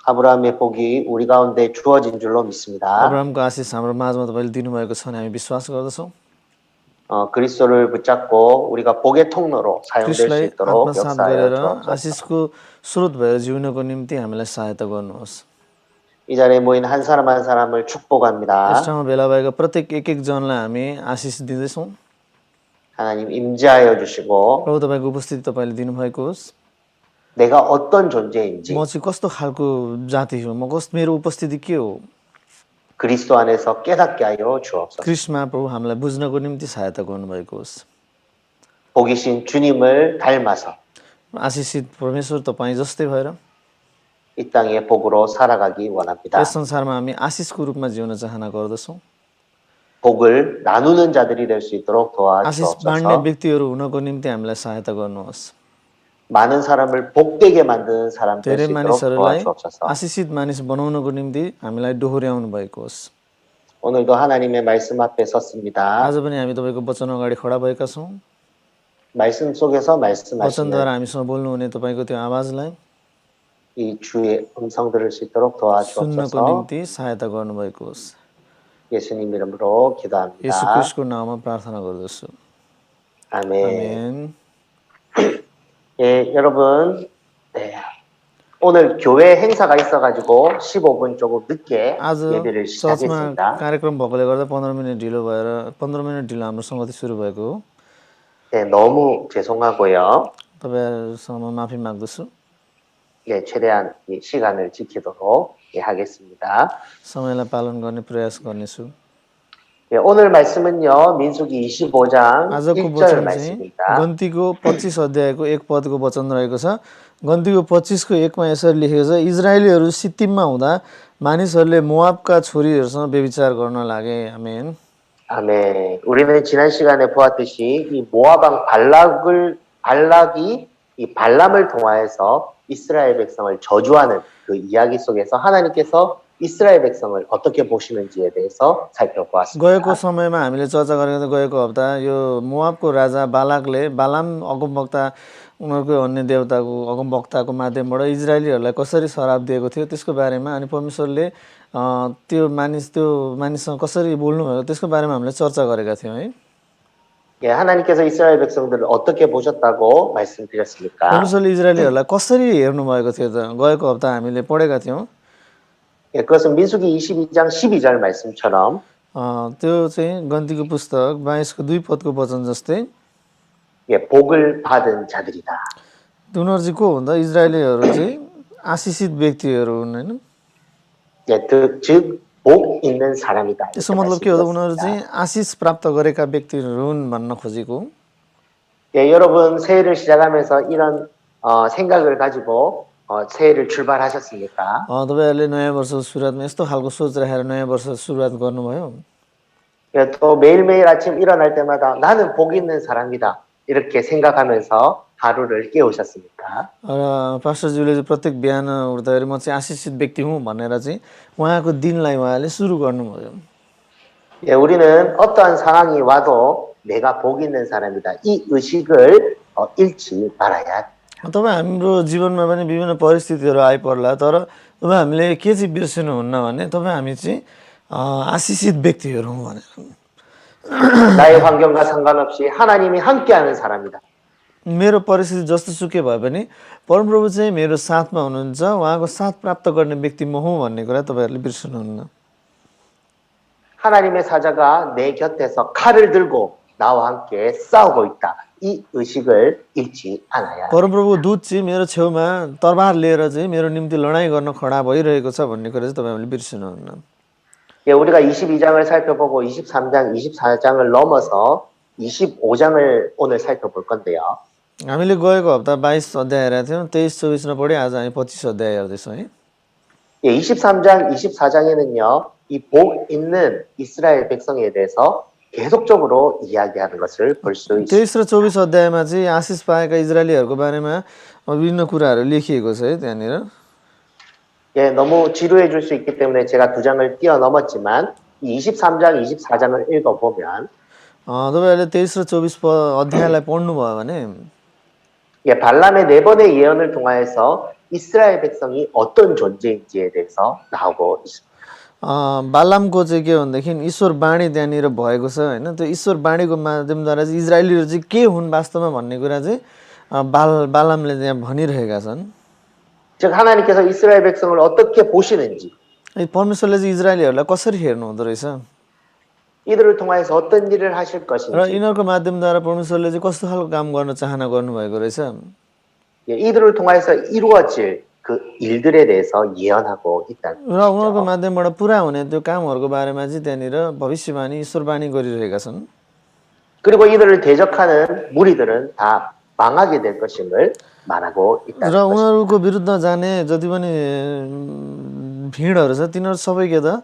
아브라함의 복이 우리 가운데 주어진 줄로 믿습니다. अब्राहमको आशिष हाम्रो माझमा तपाईँले दिनुभएको छ भने हामी विश्वास गर्दछौँ। 그리스도를 붙잡고 우리가 복의 통로로 사용될 수 क्रिस्टलाई 있도록 आत्मसात 역사하여 गरेर 주옵소서. आशिषको स्रोत भएर जिउनको निम्ति हामीलाई सहायता गर्नुहोस्। 이 자리에 모인 한 사람 한 사람을 축복합니다. यस ठाउँमा भेला भएका प्रत्येक एक जनलाई हामी आशिष दिँदैछौँ। 하나님 임재하여 주시고 प्रभु तपाईँको उपस्थिति तपाईँले दिनुभएको होस्। 내가 어떤 존재인지 म चाहिँ कस्तो खालको जाति हो, मेरो उपस्थिति के हो, 그리스도 안에서 깨닫게 하여 주옵소서. क्रिस्टमा प्रभु हामीलाई बुझ्नको निम्ति सहायता गर्नुभएको होस्। 복이신 주님을 닮아서 आशिषित परमेश्वर तपाईँ जस्तै भएर 이 땅의 복으로 살아가기 원합니다. यस संसारमा हामी आशिषको रूपमा जिउन चाहना गर्दछौँ। 복을 나누는 자들이 될 수 있도록 आशिष बाँड्ने 도와주옵소서. व्यक्तिहरू हुनको निम्ति हामीलाई सहायता गर्नुहोस्। 많은 사람을 복되게 만드는 사람 될 धेरै 수 있도록 मानिसहरूलाई 도와주옵소서. आशिषित मानिस बनाउनको निम्ति हामीलाई डोहोर्याउनु भएको होस्। 오늘도 하나님의 말씀 앞에 섰습니다. आज पनि हामी तपाईँको वचन अगाडि खडा भएका छौँ। 말씀 속에서 말씀하시는 वचनद्वारा हामीसँग बोल्नुहुने तपाईँको त्यो आवाजलाई 이 주의 음성 들을 수 있도록 सुन्नको 도와주옵소서. निम्ति सहायता गर्नुभएको होस्। 예수님 이름으로 येशू 기도합니다. क्रिस्टको नाउँमा प्रार्थना गर्दछु, 아멘. आमेन। 예, 여러분, 네. 오늘 교회 행사가 있어가지고 15분 조금 늦게 आज 예배를 चर्चमा 시작했습니다. कार्यक्रम भएकोले गर्दा 15 मिनट ढिलो भएर 15 मिनट ढिलो हाम्रो सङ्गति सुरु भएको हो। 네, 너무 죄송하고요. तपाईँहरूसँग म माफी माग्दछु। 예, 최대한 이 시간을 지키도록 하겠습니다. समयलाई पालन गर्ने प्रयास गर्नेछु। 예, 오늘 말씀은요, 민수기 25장 आजको 1절 वचन चाहिँ 말씀입니다. गन्तीको 25 अध्यायको 1 पदको वचन रहेको छ। गन्तीको 25को 1मा यसरी लेखेको छ, इजरायलीहरू सित्तिममा हुँदा मानिसहरूले मोआबका छोरीहरूसँग व्यभिचार गर्न लागे। आमेन। 아멘. 우리는 지난 시간에 보았듯이 이 모아방 발락이 이 발람을 통하여서 이스라엘 백성을 저주하는 그 이야기 속에서 하나님께서 이스라엘 백성을 어떻게 보시는지에 대해서 살펴보았습니다. गएको समयमा हामीले चर्चा गरेको गएको हप्ता यो मोआबको राजा बालाकले बालाम अगमवक्ता उनीहरूको अन्य देवताको अगमवक्ताको माध्यमबाट इजरायलीहरूलाई कसरी श्राप दिएको थियो त्यसको बारेमा, अनि परमेश्वरले त्यो मानिससँग कसरी बोल्नुभयो त्यसको बारेमा हामीले चर्चा गरेका थियौँ है। 예, 하나님께서 이스라엘 백성들을 어떻게 보셨다고 말씀드렸습니까? परमेश्वरले इजरायलीहरूलाई कसरी हेर्नुभएको थियो त गएको हप्ता हामीले पढेका थियौँ। 예, 그것은 민수기 22장 12절 말씀처럼 त्यो चाहिँ गन्तीको पुस्तक 22को 2 पदको वचन जस्तै 예, 복을 받은 자들이다. उनीहरू चाहिँ को भन्दा इजरायलीहरू चाहिँ आशिषित व्यक्तिहरू हुन् होइन 예, 즉, 복 있는 사람이다. त्यसको मतलब के हो त उनीहरू चाहिँ आशिष प्राप्त गरेका व्यक्तिहरू हुन् भन्न खोजेको 예, 여러분 새해를 시작하면서 이런 생각을 가지고 새해를 출발하셨습니까? तपाईँहरूले नयाँ वर्षको सुरुवातमा यस्तो खालको सोच राखेर नयाँ वर्ष सुरुवात गर्नुभयो 예, 또 매일매일 아침 일어날 때마다 나는 복 있는 사람이다. 이렇게 생각하면서 하루를 깨우셨습니까? र पास्टरज्यूले चाहिँ प्रत्येक बिहान उठ्दाखेरि म चाहिँ आशिषित व्यक्ति हुँ भनेर चाहिँ उहाँको दिनलाई उहाँले सुरु गर्नुभयो 예, 우리는 어떠한 상황이 와도 내가 복 있는 사람이다. 이 의식을 잃지 말아야 합니다. तपाईँ हाम्रो जीवनमा पनि विभिन्न परिस्थितिहरू आइपर्ला तर तपाईँ हामीले के चाहिँ बिर्सिनुहुन्न भने तपाईँ हामी चाहिँ आशिषित व्यक्तिहरू हौँ भनेर 나의 환경과 상관없이 하나님이 함께하는 사람이다. मेरो परिस्थिति जस्तो सुकै भए पनि परमप्रभु चाहिँ मेरो साथमा हुनुहुन्छ उहाँको साथ प्राप्त गर्ने व्यक्ति म हुँ भन्ने कुरा तपाईँहरूले बिर्सनुहुन्न 하나님의 사자가 내 곁에서 칼을 들고 나와 함께 싸우고 있다. 이 의식을 잃지 않아야. परमप्रभुको दूत चाहिँ मेरो छेउमा तरबार लिएर चाहिँ मेरो निम्ति लडाइँ गर्न खडा भइरहेको छ भन्ने कुरा चाहिँ तपाईँहरूले बिर्सनुहुन्न 예, 우리가 22장을 살펴보고 23장, 24장을 넘어서 25장을 오늘 살펴볼 건데요. हामीले गएको हप्ता 22 अध्याय हेरेका थियौँ 23, 24मा पढ्यो आज हामी 25 अध्याय हेर्दैछौँ है 예, 23장, 24장에는요. 이 복 있는 이스라엘 백성에 대해서 계속적으로 이야기하는 것을 볼 수 있습니다. 23 र 24 अध्यायमा चाहिँ आशिष पाएका इजरायलीहरूको बारेमा विभिन्न कुराहरू लेखिएको छ है त्यहाँनिर 예, 너무 지루해 줄 수 있기 때문에 제가 두 장을 뛰어넘었지만 이 23장, 24장을 읽어보면 तपाईँहरूले 23 र 24 अध्यायलाई पढ्नुभयो भने 예, 발람의 네 번의 예언을 통하여서 이스라엘 백성이 어떤 존재인지에 대해서 나오고 있습니다. बालामको चाहिँ के भनेदेखि ईश्वर बाणी त्यहाँनिर भएको छ होइन त्यो ईश्वर बाणीको माध्यमद्वारा चाहिँ इजरायलीहरू चाहिँ के हुन् वास्तवमा भन्ने कुरा चाहिँ बालामले त्यहाँ भनिरहेका छन् 즉 하나님께서 이스라엘 백성을 어떻게 보시는지 परमेश्वरले चाहिँ इजरायलीहरूलाई कसरी हेर्नु हुँदो रहेछ 이들을 통하여서 어떤 일을 하실 र 것인지 यिनीहरूको माध्यमद्वारा परमेश्वरले चाहिँ कस्तो खालको काम गर्न चाहना गर्नुभएको रहेछ 예, 이들을 통하여서 이루어질 그 일들에 대해서 예언하고 있다는 र उनीहरूको माध्यमबाट पुरा हुने त्यो कामहरूको बारेमा चाहिँ त्यहाँनिर भविष्यवाणी ईश्वरवाणी गरिरहेका छन् 그리고 이들을 대적하는 무리들은 다 망하게 될 것임을 말하고 र 있다는 것입니다. उनीहरूको विरुद्ध जाने जति पनि भिडहरू छ तिनीहरू सबै के त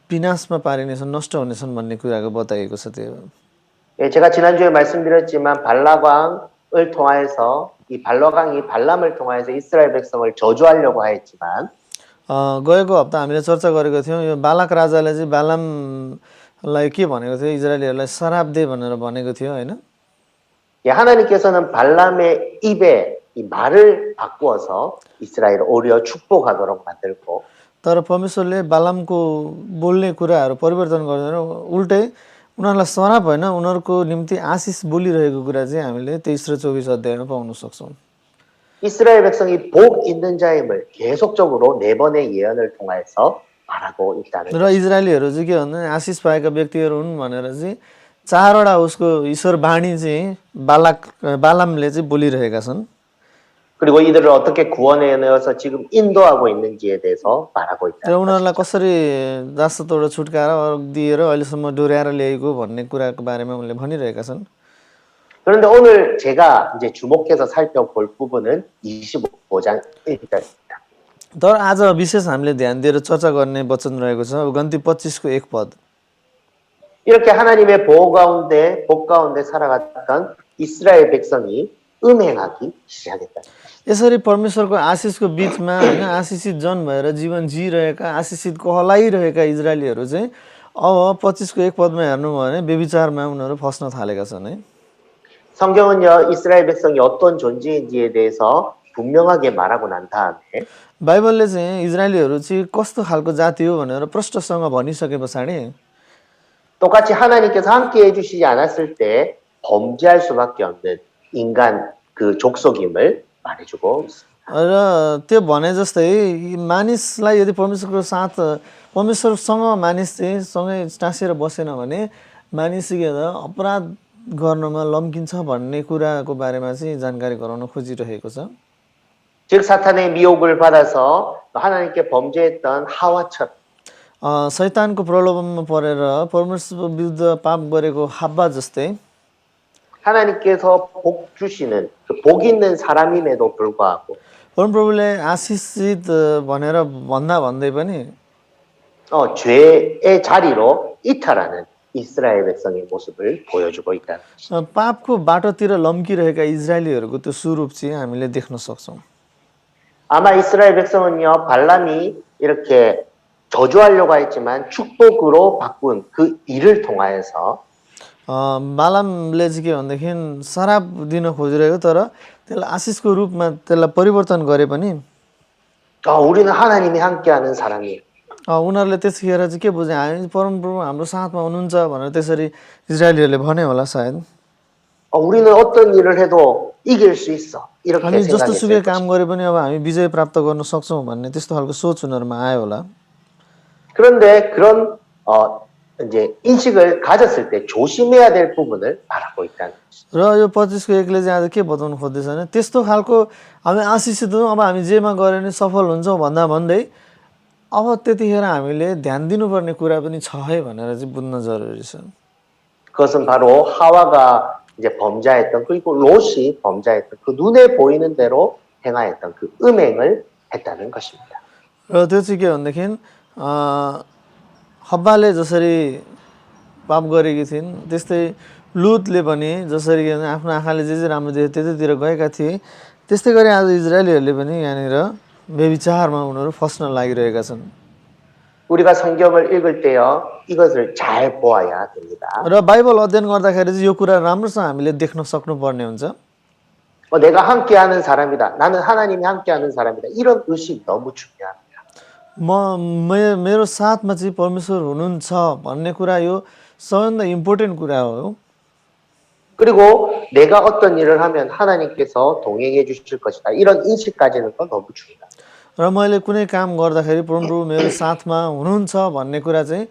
विनाशमा पारिनेछन् नष्ट हुनेछन् भन्ने कुराको बताइएको छ त्यो 예, 제가 지난주에 말씀드렸지만 발라광을 통하여서 이 발라광이 발람을 통하여서 이스라엘 백성을 저주하려고 하였지만 गएको हप्ता हामीले चर्चा गरेको थियौँ यो बालक राजाले चाहिँ बालामलाई के भनेको थियो इजरायलीहरूलाई श्राप दे भनेर भनेको थियो होइन 예, 하나님께서는 발람의 입에 이 말을 바꾸어서 이스라엘을 오히려 축복하도록 만들고 तर परमेश्वरले बालामको बोल्ने कुराहरू परिवर्तन गर्दैन उल्टै उनीहरूलाई श्राप होइन उनीहरूको निम्ति आशिष बोलिरहेको कुरा चाहिँ हामीले 23 र 24 अध्यायमा पाउन सक्छौँ 이스라엘 백성이 복 있는 자임을 계속적으로 네 번의 예언을 통하여서 말하고 있다는 र इजरायलीहरू चाहिँ के भन्दा आशिष पाएका व्यक्तिहरू हुन् भनेर चाहिँ चारवटा उसको ईश्वर बाणी चाहिँ बालामले चाहिँ बोलिरहेका छन् 그리고 이들을 어떻게 구원해내어서 지금 인도하고 있는지에 대해서 말하고 र 있다. उनीहरूलाई कसरी रास्ताबाट छुटकाएर दिएर अहिलेसम्म डोर्याएर ल्याएको भन्ने कुराको बारेमा उनले भनिरहेका छन् 그런데 오늘 제가 이제 주목해서 살펴볼 부분은 25장 1절입니다. तर आज विशेष हामीले ध्यान दिएर चर्चा गर्ने वचन रहेको छ गन्ती 25को 1 पद 이렇게 하나님의 보호 가운데 복 가운데 살아갔던 이스라엘 백성이 음행하기 시작했다. यसरी परमेश्वरको आशिषको बीचमा होइन आशिषित जन भएर जीवन जिइरहेका आशिषित कहलाइरहेका इजरायलीहरू चाहिँ अब 25को 1 पदमा हेर्नुभयो भने व्यभिचारमा उनीहरू फस्न थालेका छन् है 성경은요 이스라엘 백성이 어떤 존재인지에 대해서 분명하게 말하고 난 다음에 बाइबलले चाहिँ इजरायलीहरू चाहिँ कस्तो खालको जाति हो भनेर प्रष्टसँग भनिसके पछाडि 똑같이 하나님께서 함께 해주시지 않았을 때 범죄할 수밖에 없는 인간 그 족속임을 말해주고 있습니다. र त्यो भने जस्तै यी मानिसलाई यदि परमेश्वरको साथ परमेश्वरसँग मानिस चाहिँ सँगै टाँसेर बसेन भने मानिस के त अपराध गर्नमा लम्किन्छ भन्ने कुराको बारेमा चाहिँ जानकारी गराउन खोजिरहेको छ। 즉 사탄의 미혹을 받아서 하나님께 범죄했던 하와처럼 शैतानको प्रलोभनमा परेर परमेश्वर विरुद्ध पाप गरेको हब्बा जस्तै 하나님께서 복 주시는 그 복 있는 사람임에도 불구하고 परमप्रभुले आशिषित भनेर भन्दा भन्दै पनि 죄의 자리로 이탈하는 이스라엘 백성의 모습을 보여주고 있다. पापको बाटोतिर लम्किरहेका इजरायलीहरूको त्यो स्वरूप चाहिँ हामीले देख्न सक्छौँ। 아마 이스라엘 백성은요 발람이 이렇게 저주하려고 했지만 축복으로 바꾼 그 일을 통하여서 बालामले चाहिँ के भनेदेखि श्राप दिन खोजिरहेको तर त्यसलाई आशिषको रूपमा त्यसलाई परिवर्तन गरे पनि 우리는 하나님이 함께하는 사람이에요. उनीहरूले त्यतिखेर चाहिँ के बुझे हामी परमप्रभु हाम्रो साथमा हुनुहुन्छ भनेर त्यसरी इजरायलीहरूले भने होला सायद। 우리는 어떤 일을 해도 이길 수 있어. 이렇게 हामी जस्तोसुकै 생각했어요. काम गरे पनि अब हामी विजय प्राप्त गर्न सक्छौँ भन्ने त्यस्तो खालको सोच उनीहरूमा आयो होला। 그런데 그런 이제 인식을 가졌을 때 조심해야 될 부분을 말하고 있다는 것이죠. र यो 25को 1ले चाहिँ आज के बताउनु खोज्दैछ भने त्यस्तो खालको हामी आशिषित हौँ अब हामी जेमा गरे पनि सफल हुन्छौँ भन्दा भन्दै अब त्यतिखेर हामीले ध्यान दिनुपर्ने कुरा पनि छ है भनेर चाहिँ बुझ्न जरुरी छ। 그것은 바로 하와가 이제 범죄했던 그리고 롯이 범죄했던 그 눈에 보이는 대로 행하였던 그 음행을 했다는 것입니다. र त्यो चाहिँ के भनेदेखि हब्बाले जसरी पाप गरेकी थिइन् त्यस्तै लुतले पनि जसरी आफ्नो आँखाले जे राम्रो देखे त्यतैतिर गएका थिए त्यस्तै गरी आज इजरायलीहरूले पनि यहाँनिर व्यभिचारमा उनीहरू फस्न लागिरहेका छन्। 우리가 성경을 읽을 때요 이것을 잘 보아야 됩니다. र बाइबल अध्ययन गर्दाखेरि चाहिँ यो कुरा राम्रोसँग हामीले देख्न सक्नुपर्ने हुन्छ। 내가 함께하는 사람이다. 나는 하나님이 함께하는 사람이다. 이런 의식 너무 중요합니다. मेरो साथमा चाहिँ परमेश्वर हुनुहुन्छ भन्ने कुरा यो सबैभन्दा इम्पोर्टेन्ट कुरा हो। 그리고 내가 어떤 일을 하면 하나님께서 동행해 주실 것이다. 이런 인식 가지는 건 너무 중요합니다. र मैले कुनै काम गर्दाखेरि परमप्रभु मेरो साथमा हुनुहुन्छ भन्ने कुरा चाहिँ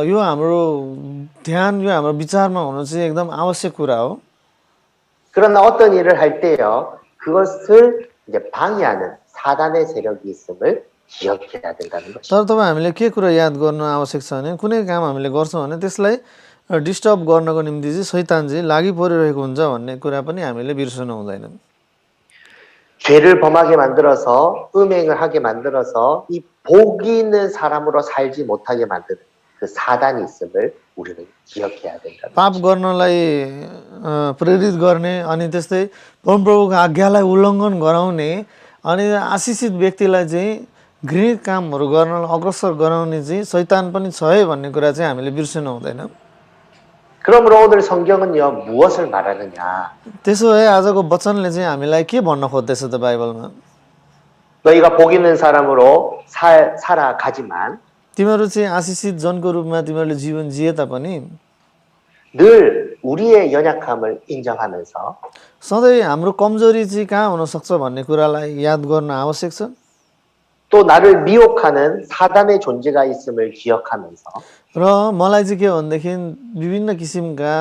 यो हाम्रो ध्यान यो हाम्रो विचारमा हुनु चाहिँ एकदम आवश्यक कुरा हो। 그러나 어떤 일을 할 때요 그것을 이제 방해하는 사단의 세력이 있음을 기억해야 된다는 것이죠. तर तपाईँ हामीले के कुरा याद गर्नु आवश्यक छ भने कुनै काम हामीले गर्छौँ भने त्यसलाई डिस्टर्ब गर्नको निम्ति चाहिँ शैतान चाहिँ लागि परिरहेको हुन्छ भन्ने कुरा पनि हामीले बिर्सनु हुँदैन। 죄를 범하게 만들어서 음행을 하게 만들어서 이 복이 있는 사람으로 살지 못하게 만드는 그 사단이 있음을 우리는 기억해야 된다. पाप गर्नलाई प्रेरित गर्ने अनि त्यस्तै परमप्रभुको आज्ञालाई उल्लङ्घन गराउने अनि आशिषित व्यक्तिलाई चाहिँ घृणित कामहरू गर्नलाई अग्रसर गराउने चाहिँ शैतान पनि छ है भन्ने कुरा चाहिँ हामीले बिर्सनु हुँदैन। 그러므로 오늘 성경은요 무엇을 말하느냐? त्यसो भए आजको वचनले चाहिँ हामीलाई के भन्न खोज्दैछ त बाइबलमा? 너희가 복 있는 사람으로 살아가지만 तिमीहरू चाहिँ आशिषित जनको रूपमा तिमीहरूले जीवन जिए तापनि 늘 우리의 연약함을 인정하면서 सधैँ हाम्रो कमजोरी चाहिँ कहाँ हुनसक्छ भन्ने कुरालाई याद गर्न आवश्यक छ। 또 나를 미혹하는 사단의 존재가 있음을 기억하면서 र मलाई चाहिँ के भनेदेखि विभिन्न किसिमका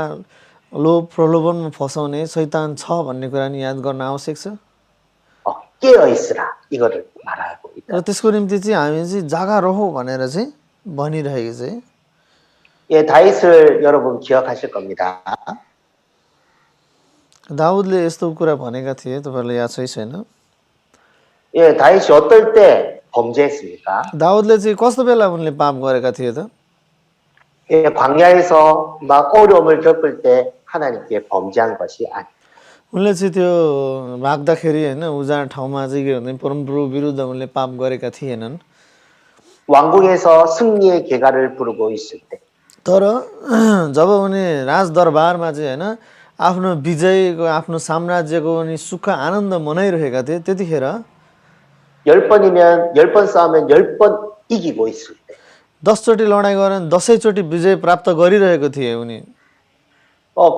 लोभ प्रलोभनमा फसाउने शैतान छ भन्ने कुरा नि याद गर्न आवश्यक छ। 깨어 있으라 이거를 말하고 있다. र त्यसको निम्ति चाहिँ हामी चाहिँ जागा रहो भनेर चाहिँ भनिरहेको चाहिँ 예, 다윗을 여러분 기억하실 겁니다. दाउदले यस्तो कुरा भनेका थिए तपाईँहरूलाई याद छ कि छैन? 예, 다윗이 어떨 때 범죄했습니까? दाउदले चाहिँ कस्तो बेला उनले पाप गरेका थिए त? 예, 광야에서 막 어려움을 겪을 때 하나님께 범죄한 것이 아니. उनले चाहिँ त्यो भाग्दाखेरि होइन उजाड ठाउँमा चाहिँ के भन्दा परमप्रभु विरुद्ध उनले पाप गरेका थिएनन्। 왕궁에서 승리의 개가를 부르고 있을 때 तर जब उनी राजदरबारमा चाहिँ होइन आफ्नो विजयको आफ्नो साम्राज्यको उनी सुख आनन्द मनाइरहेका थिए त्यतिखेर 10번이면 10번 싸우면 10번 이기고 있을 때 10चोटि लडाइँ गरेर 10चोटि विजय प्राप्त गरिरहेको थिए उनी।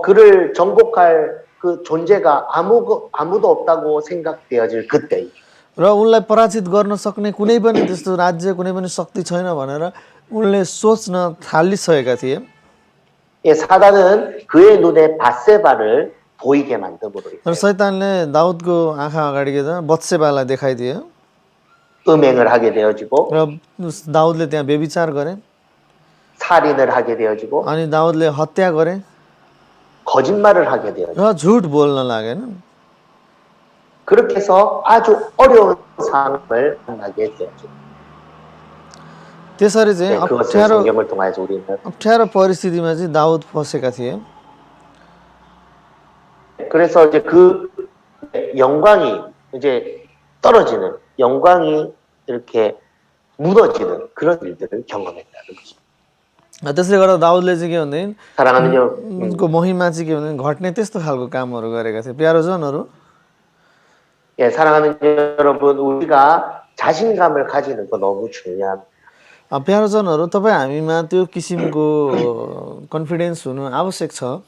그를 정복할 그 존재가 아무도 없다고 생각되어질 그때 र उनलाई पराजित गर्न सक्ने कुनै पनि त्यस्तो राज्य कुनै पनि शक्ति छैन भनेर उनले सोच्न थालिसकेका थिए। 예, 사단은 그의 눈에 밧세바를 보이게 만들므로 र शैतानले दाउदको आँखा अगाडि के त बत्सेबालाई देखाइदियो 음행을 하게 되어지고 र दाउदले त्यहाँ व्यभिचार गरे 살인을 하게 되어지고 अनि दाउदले हत्या गरे 거짓말을 하게 되어지고 र झुट बोल्न लागेन। 그렇게 해서 아주 어려운 상황을 만나게 되어지고 त्यसरी चाहिँ 그것을 성경을 통해서 우리는 अप्ठ्यारो परिस्थितिमा चाहिँ दाउद फसेका थिए। 그래서 이제 그 영광이 이제 떨어지는 영광이 이렇게 무너지는 그런 일들을 경험했다는 거죠. त्यसले गर्दा दाउदले चाहिँ के भन्दैन 사랑하는 उनको महिमा चाहिँ के भन्दैन घट्ने त्यस्तो खालको कामहरू गरेका थिए। प्यारोजनहरू 예, 사랑하는 여러분, 우리가 자신감을 가지는 거 너무 중요합니다. प्यारोजनहरू तपाईँ हामीमा त्यो किसिमको कन्फिडेन्स हुनु आवश्यक छ।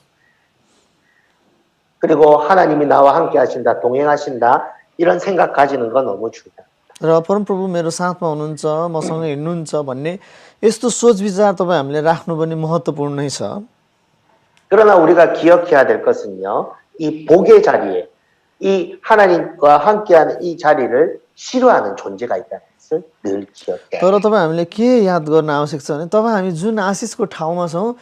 그리고 하나님이 나와 함께 하신다, 동행하신다 이런 생각 가지는 거 너무 중요합니다. र परमप्रभु मेरो साथमा हुनुहुन्छ मसँग हिँड्नुहुन्छ भन्ने यस्तो सोच विचार तपाईँ हामीले राख्नु पनि महत्त्वपूर्ण नै छ। 그러나 우리가 기억해야 될 것은요, 이 복의 자리에 이 하나님과 함께하는 이 자리를 싫어하는 존재가 있다는 것을 늘 기억해야 तर तपाईँ हामीले के याद गर्न आवश्यक छ भने तपाईँ हामी जुन आशिषको ठाउँमा छौँ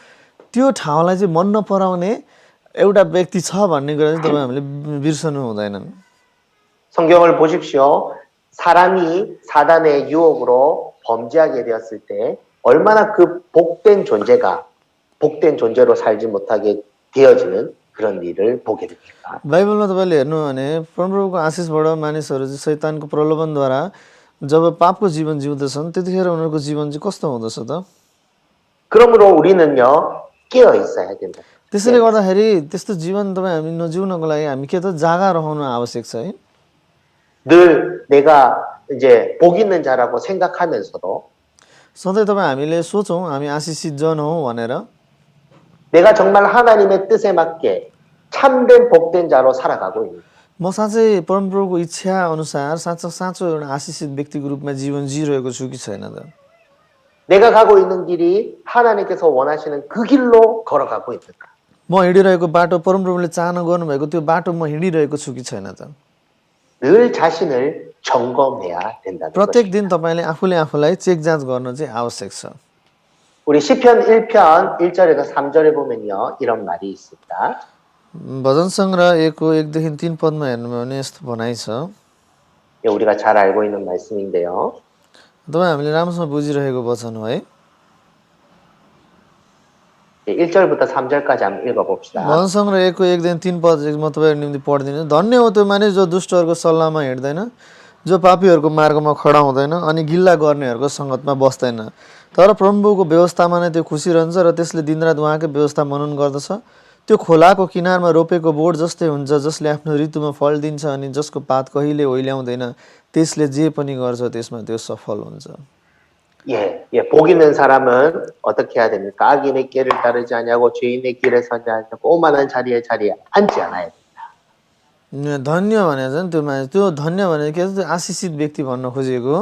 त्यो ठाउँलाई चाहिँ मन नपराउने एउटा व्यक्ति छ भन्ने कुरा चाहिँ तपाईँ हामीले बिर्सनु हुँदैन। 성경을 보십시오. 사람이 사단의 유혹으로 범죄하게 되었을 때 얼마나 그 복된 존재가 복된 존재로 살지 못하게 되어지는 그런 일을 보게 됩니다. बाइबलमा तपाईँले हेर्नु भने परमप्रभुको आशिषबाट मानिसहरू चाहिँ शैतानको प्रलोभनद्वारा जब पापको जीवन जिउँदछन् त्यतिखेर उनीहरूको जीवन चाहिँ कस्तो हुँदछ त? 그러므로 우리는요 깨어 있어야 된다. त्यसैले गर्दाखेरि त्यस्तो जीवन तपाईँ हामी नजिउनको लागि हामी के त जागा रहनु आवश्यक छ है। 늘 내가 이제 복 있는 자라고 생각하면서도 सधैँ तपाईँ हामीले सोचौँ हामी आशिषित जन हौँ भनेर 내가 정말 하나님의 뜻에 맞게 참된 복된 자로 살아가고 있는 म साँच्चै परमप्रभुको इच्छा अनुसार साँचो एउटा आशिषित व्यक्तिको रूपमा जीवन जिरहेको छु कि छैन त? 내가 가고 있는 길이 하나님께서 원하시는 그 길로 걸어가고 있는가? म हिँडिरहेको बाटो परमप्रभुले चाहना गर्नुभएको त्यो बाटो म हिँडिरहेको छु कि छैन त? 늘 자신을 점검해야 된다는 거죠. प्रत्येक दिन तपाईँले आफूले आफूलाई चेक जाँच गर्न चाहिँ आवश्यक छ। 우리 시편 1편 1절에서 3절에 보면요. 이런 말이 있습니다. भजन सङ्ग्रह 1को 1देखि 3 पदमा हेर्नुभयो भने यस्तो भनाइ छ। 예, 우리가 잘 알고 있는 말씀인데요. तपाईँ हामीले राम्रोसँग बुझिरहेको वचन हो है। 1절부터 3절까지 한번 읽어봅시다. भजन सङ्ग्रह 1को 1देखि 3 पद म तपाईँहरूको निम्ति पढ्दिनँ। धन्य हो त्यो मानिस जो दुष्टहरूको सल्लाहमा हिँड्दैन, जो पापीहरूको मार्गमा खडा हुँदैन अनि गिल्ला गर्नेहरूको सङ्गतमा बस्दैन, तर प्रभुको व्यवस्थामा नै त्यो खुसी रहन्छ र त्यसले दिनरात उहाँकै व्यवस्था मनन गर्दछ। त्यो खोलाको किनारमा रोपेको बोट जस्तै हुन्छ जसले आफ्नो ऋतुमा फल दिन्छ अनि जसको पात कहिले ओइल्याउँदैन, त्यसले जे पनि गर्छ त्यसमा त्यो सफल हुन्छ। 예, 복 있는 사람은 어떻게 해야 됩니까? 악인의 길을 따르지 아니하고 죄인의 길에 서지 아니하고 오만한 자리에 앉지 않아야 됩니다. धन्य भने चाहिँ त्यो मान्छे त्यो धन्य भने के त्यो आशिषित व्यक्ति भन्न खोजेको।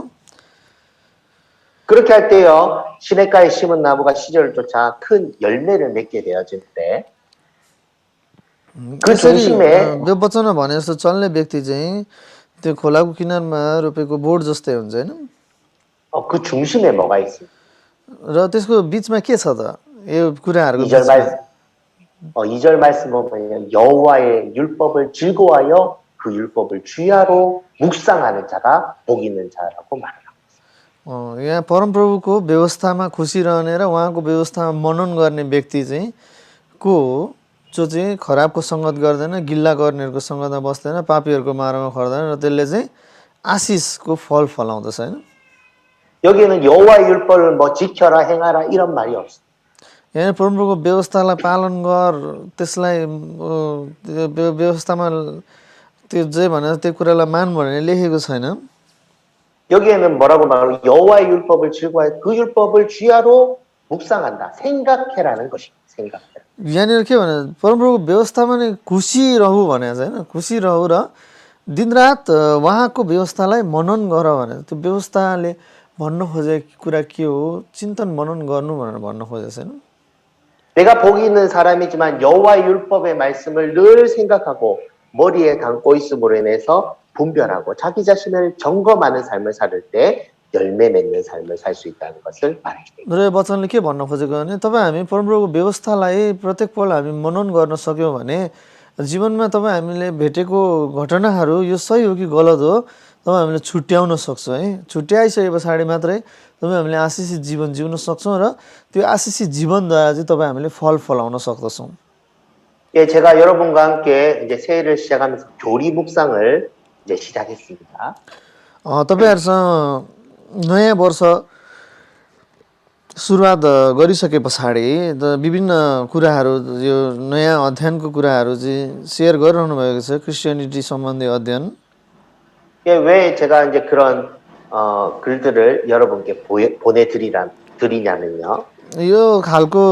그렇게 할 때요. 시냇가에 심은 나무가 시절을 쫓아 큰 열매를 맺게 되어지는데 그 중심에 त्यो वचनमा भने जस्तो चल्ने व्यक्ति चाहिँ त्यो खोलाको किनारमा रोपेको बोट जस्तै हुन्छ हैन? 그 중심에 뭐가 있습니까? र त्यसको बीचमा के छ त? यो कुराहरुको 2절 말씀 보면 여호와의 율법을 즐거워하여 그 율법을 주야로 묵상하는 자가 복 있는 자라고 말합니다. यहाँ परमप्रभुको व्यवस्थामा खुसी रहने र उहाँको व्यवस्थामा मनन गर्ने व्यक्ति चाहिँ को जो चाहिँ खराबको संगत गर्दैन, गिल्ला गर्नेहरूको संगतमा बस्दैन, पापीहरूको मार्गमा खर्दैन र त्यसले चाहिँ आशिषको फल फलाउँदछ हैन? 여기에는 여호와의 율법을 뭐 지켜라 행하라 이런 말이 없습니다. यहाँ परमप्रभुको व्यवस्थालाई पालन गर, त्यसलाई व्यवस्थामा त्यो जे भने त्यो कुरालाई मान भनेर लेखेको छैन। 여기에는 뭐라고 말하고 여호와의 율법을 즐거워해 그 율법을 주야로 묵상한다. 생각해라는 것입니다. 생각해. यहाँनिर के भने परमप्रभुको व्यवस्थामा नै खुसी रहु भनेको छ हैन? खुसी रहु र दिनरात उहाँको व्यवस्थालाई मनन गर भनेर त्यो व्यवस्थाले भन्न खोजेको कुरा के हो चिन्तन मनन गर्नु भनेर भन्न खोजेको छैन 내가 복이 있는 사람이지만 여호와 율법의 말씀을 늘 생각하고 머리에 담고 있음으로 인해서 분별하고 자기 자신을 점검하는 삶을 살 때 열매 맺는 삶을 살 수 있다는 것을 말합니다. र यो वचनले के भन्न खोजेको भने तपाईँ हामी परमप्रभुको व्यवस्थालाई प्रत्येक पल हामी मनन गर्न सक्यौँ भने जीवनमा तपाईँ हामीले भेटेको घटनाहरू यो सही हो कि गलत हो तपाईँ हामीले छुट्याउन सक्छौँ है छुट्याइसके पछाडि मात्रै तपाईँ हामीले आशिषित जीवन जिउन सक्छौँ र त्यो आशिषित जीवनद्वारा चाहिँ तपाईँ हामीले फल फलाउन सक्दछौँ 예, 제가 여러분과 함께 이제 새해를 시작하면서 교리 묵상을 이제 시작했습니다. तपाईँहरूसँग नयाँ वर्ष सुरुवात गरिसके पछाडि विभिन्न कुराहरू यो नयाँ अध्ययनको कुराहरू चाहिँ सेयर गरिरहनु भएको छ क्रिस्चियनिटी सम्बन्धी अध्ययन 예, 왜 제가 이제 그런 글들을 여러분께 보내드리냐면요. यो खालको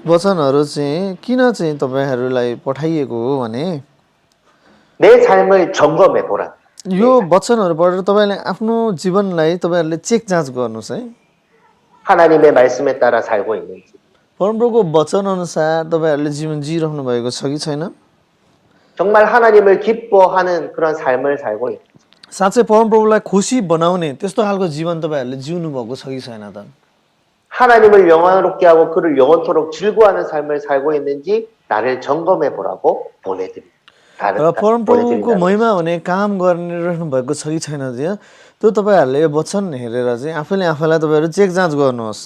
वचनहरू चाहिँ किन चाहिँ तपाईँहरूलाई पठाइएको हो भने 내 삶을 점검해 보라. यो वचनहरू पढेर तपाईँले आफ्नो जीवनलाई तपाईँहरूले चेक जाँच गर्नुहोस् है 하나님의 말씀에 따라 살고 있는지. परमप्रभुको वचन अनुसार तपाईँहरूले जीवन जिइरहनु भएको छ कि छैन 정말 하나님을 기뻐하는 그런 삶을 살고 있는지. साँच्चै परमप्रभुलाई खुसी बनाउने त्यस्तो खालको जीवन तपाईँहरूले जिउनु भएको छ कि छैन त 하나님을 영원롭게 하고 그를 영원토록 즐거워하는 삶을 살고 있는지 나를 점검해 보라고 보내드립니다. र परमप्रभुको महिमा हुने काम गरिरहनु भएको छ कि छैन त्यो तपाईँहरूले यो वचन हेरेर चाहिँ आफैले आफैलाई तपाईँहरू चेक जाँच गर्नुहोस्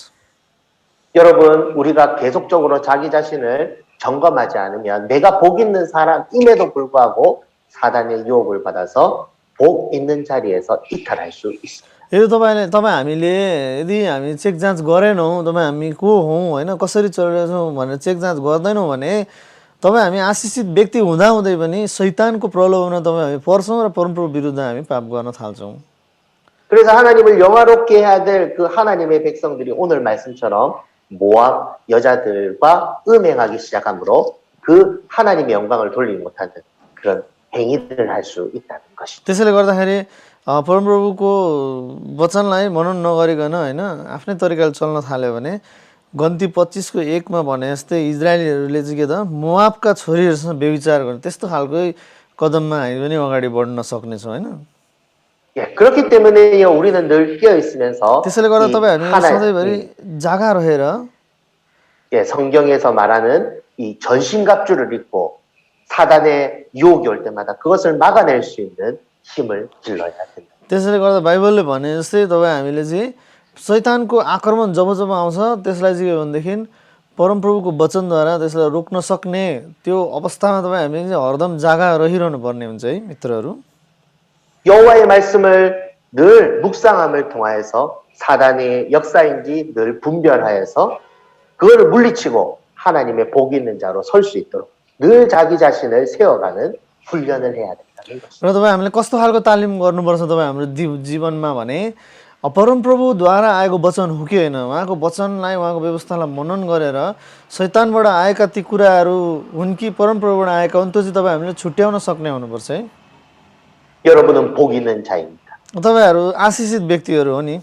여러분, 우리가 계속적으로 자기 자신을 점검하지 않으면 내가 복 있는 사람임에도 불구하고 사단의 유혹을 받아서 복 있는 자리에서 이탈할 수 있습니다. यदि तपाईँ हामीले यदि हामी चेक जाँच गरेनौँ तपाईँ हामी को हौँ होइन कसरी चलिरहेछौँ भनेर चेक जाँच गर्दैनौँ भने तपाईँ हामी आशिषित व्यक्ति हुँदाहुँदै पनि शैतानको प्रलोभनमा तपाईँ हामी पर्छौँ र परमप्रभु विरुद्ध हामी पाप गर्न थाल्छौँ 그래서 하나님을 영화롭게 해야 될 그 하나님의 백성들이 오늘 말씀처럼 모압 여자들과 음행하기 시작하므로 그 하나님의 영광을 돌리지 못하는 그런 행위를 할 수 있다는 것이죠. त्यसैले गर्दाखेरि परमप्रभुको वचनलाई मनन नगरिकन होइन आफ्नै तरिकाले चल्न थाल्यो भने गन्ती 25 को 1 मा भने जस्तै इजरायलीहरूले चाहिँ के त मोआबका छोरीहरूसँग व्यभिचार गर्ने त्यस्तो खालको कदममा हामी पनि अगाडि बढ्न सक्नेछौँ होइन 예, 그렇기 때문에 우리는 늘 깨어 있으면서 त्यसैले गर्दा तपाईँ हामी सधैँभरि जागा रहेर 예, 성경에서 말하는 이 전신갑주를 입고 사단의 유혹이 올 때마다 그것을 막아낼 수 있는 힘을 길러야 된다. त्यसैले गर्दा बाइबलले भने जस्तै तपाईँ हामीले चाहिँ शैतानको आक्रमण जब जब आउँछ त्यसलाई चाहिँ के भनेदेखि परमप्रभुको वचनद्वारा त्यसलाई रोक्न सक्ने त्यो अवस्थामा तपाईँ हामीले चाहिँ हरदम जागा रहिरहनु पर्ने हुन्छ है मित्रहरू 여호와의 말씀을 늘 묵상함을 통하여서 사단의 역사인지 늘 분별하여서 그걸 물리치고 하나님의 복 있는 자로 설 수 있도록 늘 자기 자신을 세워가는 훈련을 해야 된다는 것입니다. र तपाईँ हामीले कस्तो खालको तालिम गर्नुपर्छ तपाईँ हाम्रो जीवनमा भने परमप्रभुद्वारा आएको वचन हो कि होइन उहाँको वचनलाई उहाँको व्यवस्थालाई मनन गरेर शैतानबाट आएका ती कुराहरू हुन् कि परमप्रभुबाट आएका हुन् त्यो चाहिँ तपाईँ हामीले छुट्याउन सक्ने हुनुपर्छ है 여러분은 복 있는 자입니다. तपाईँहरू आशिषित व्यक्तिहरू हो नि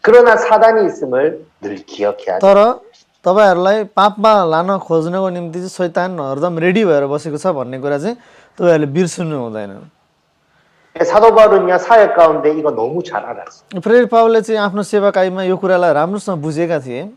그러나 사단이 있음을 늘 기억해야 तर तपाईँहरूलाई पापमा लान खोज्नको निम्ति चाहिँ शैतान हरदम रेडी भएर बसेको छ भन्ने कुरा चाहिँ तपाईँहरूले बिर्सनु हुँदैन 사도 바울은요 사역 가운데 이거 너무 잘 알았어요. प्रेरित पावलले चाहिँ आफ्नो सेवाकाईमा यो कुरालाई राम्रोसँग बुझेका थिए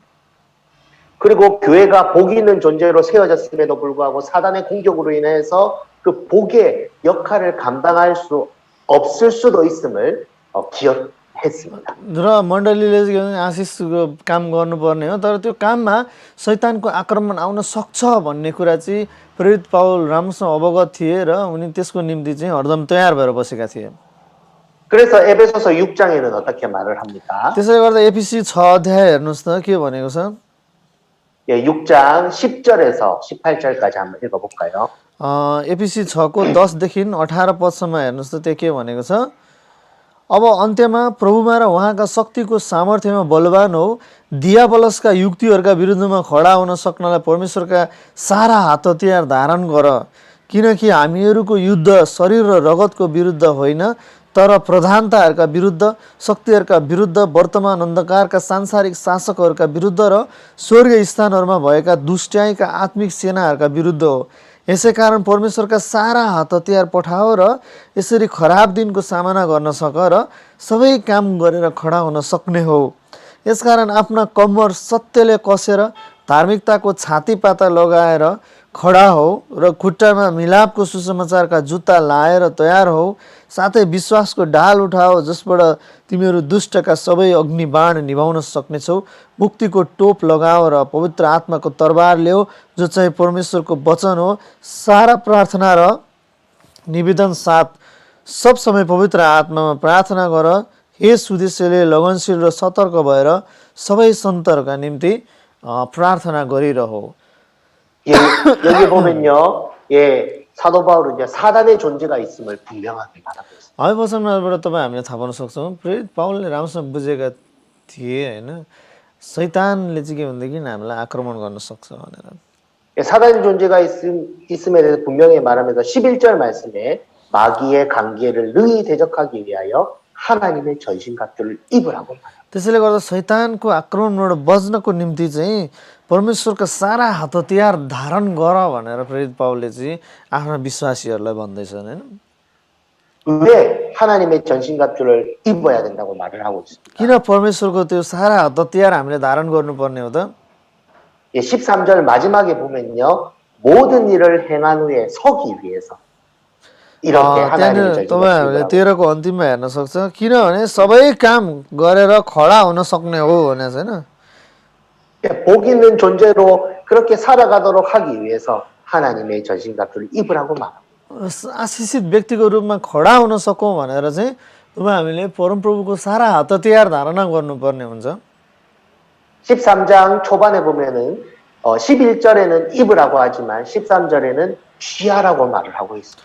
그리고 교회가 복 있는 존재로 세워졌음에도 불구하고 사단의 공격으로 인해서 그 복의 역할을 감당할 수 없을 수도 있음을 기억했습니다. र मण्डलीले चाहिँ आशिषको काम गर्नुपर्ने हो तर त्यो काममा शैतानको आक्रमण आउन सक्छ भन्ने कुरा चाहिँ प्रेरित पावल राम्रोसँग अवगत थिए र उनी त्यसको निम्ति चाहिँ हरदम तयार भएर बसेका थिए 그래서 에베소서 6장에는 어떻게 말을 합니까? त्यसैले गर्दा एफिसी 6 अध्याय हेर्नुहोस् त के भनेको छ 예, 6장 10절에서 18절까지 한번 읽어볼까요? एफिसी 6 को 10 देखि 18 पदसम्म हेर्नुहोस् त त्यो के भनेको छ अब अन्त्यमा प्रभुमा र उहाँका शक्तिको सामर्थ्यमा बलवान हो दियाबलसका युक्तिहरूका विरुद्धमा खडा हुन सक्नलाई परमेश्वरका सारा हात हतियार धारण गर किनकि हामीहरूको युद्ध शरीर र रगतको विरुद्ध होइन, तर प्रधानताहरूका विरुद्ध, शक्तिहरूका विरुद्ध, वर्तमान अन्धकारका सांसारिक शासकहरूका विरुद्ध र स्वर्गीय स्थानहरूमा भएका दुष्टाइका आत्मिक सेनाहरूका विरुद्ध हो। यसै कारण परमेश्वरका सारा हात हतियार पठाओ र यसरी खराब दिनको सामना गर्न सक र सबै काम गरेर खडा हुन सक्ने हो। यसकारण आफ्ना कम्मर सत्यले कसेर धार्मिकताको छातीपाता लगाएर खडा हो र खुट्टामा मिलापको सुसमाचारका जुत्ता लाएर तयार हो। साथै विश्वासको ढाल उठाओ, जसबाट तिमीहरू दुष्टका सबै अग्निबाण निभाउन सक्नेछौ। मुक्तिको टोप लगाओ र पवित्र आत्माको तरबार ल्याऊ, जो चाहिँ परमेश्वरको वचन हो। सारा प्रार्थना र निवेदन साथ सब समय पवित्र आत्मामा प्रार्थना गर। हे सुदेशले लगनशील र सतर्क भएर सबै सन्तहरूका निम्ति प्रार्थना गरिरहो। 여기 보면요, 사도 바울은 이제 사단의 존재가 있음을 분명하게 말하고 있습니다. है वचनबाट तपाईँ हामीले थाहा पाउन सक्छौँ, प्रेरित पाउलले राम्रोसँग बुझेका थिए होइन, शैतानले चाहिँ के भनेदेखि हामीलाई आक्रमण गर्न सक्छ भनेर। 사단의 존재가 있음에 대해서 분명히 말하면서 11절 말씀에 마귀의 관계를 능히 대적하기 위하여 하나님의 전신갑주를 입으라고 말합니다. त्यसैले गर्दा शैतानको आक्रमणबाट बच्नको निम्ति चाहिँ परमेश्वरका सारा हात हतियार धारण गर भनेर प्रेरित पाउलले चाहिँ आफ्ना विश्वासीहरूलाई भन्दैछन् होइन। 왜 하나님의 전신갑주를 입어야 된다고 말을 하고 있습니다. किन परमेश्वरको त्यो सारा हात हतियार हामीले धारण गर्नुपर्ने हो त? 13절 마지막에 보면요, 모든 일을 행한 후에 서기 위해서 이렇게 하나님의 त्यहाँनिर तपाईँहरूले 전신갑주를 13को अन्तिममा हेर्न सक्छ, किनभने सबै काम गरेर खडा हुन सक्ने हो भने छैन। 복 있는 존재로 그렇게 살아가도록 하기 위해서 하나님의 전신갑주를 입으라고 말합니다. आशिषित व्यक्तिको रूपमा खडा हुन सकौँ भनेर चाहिँ तपाईँ हामीले परमप्रभुको सारा हात हतियार धारणा गर्नुपर्ने हुन्छ। 13장 초반에 보면은 11절에는 입으라고 하지만 13절에는 취하라고 말을 하고 있습니다.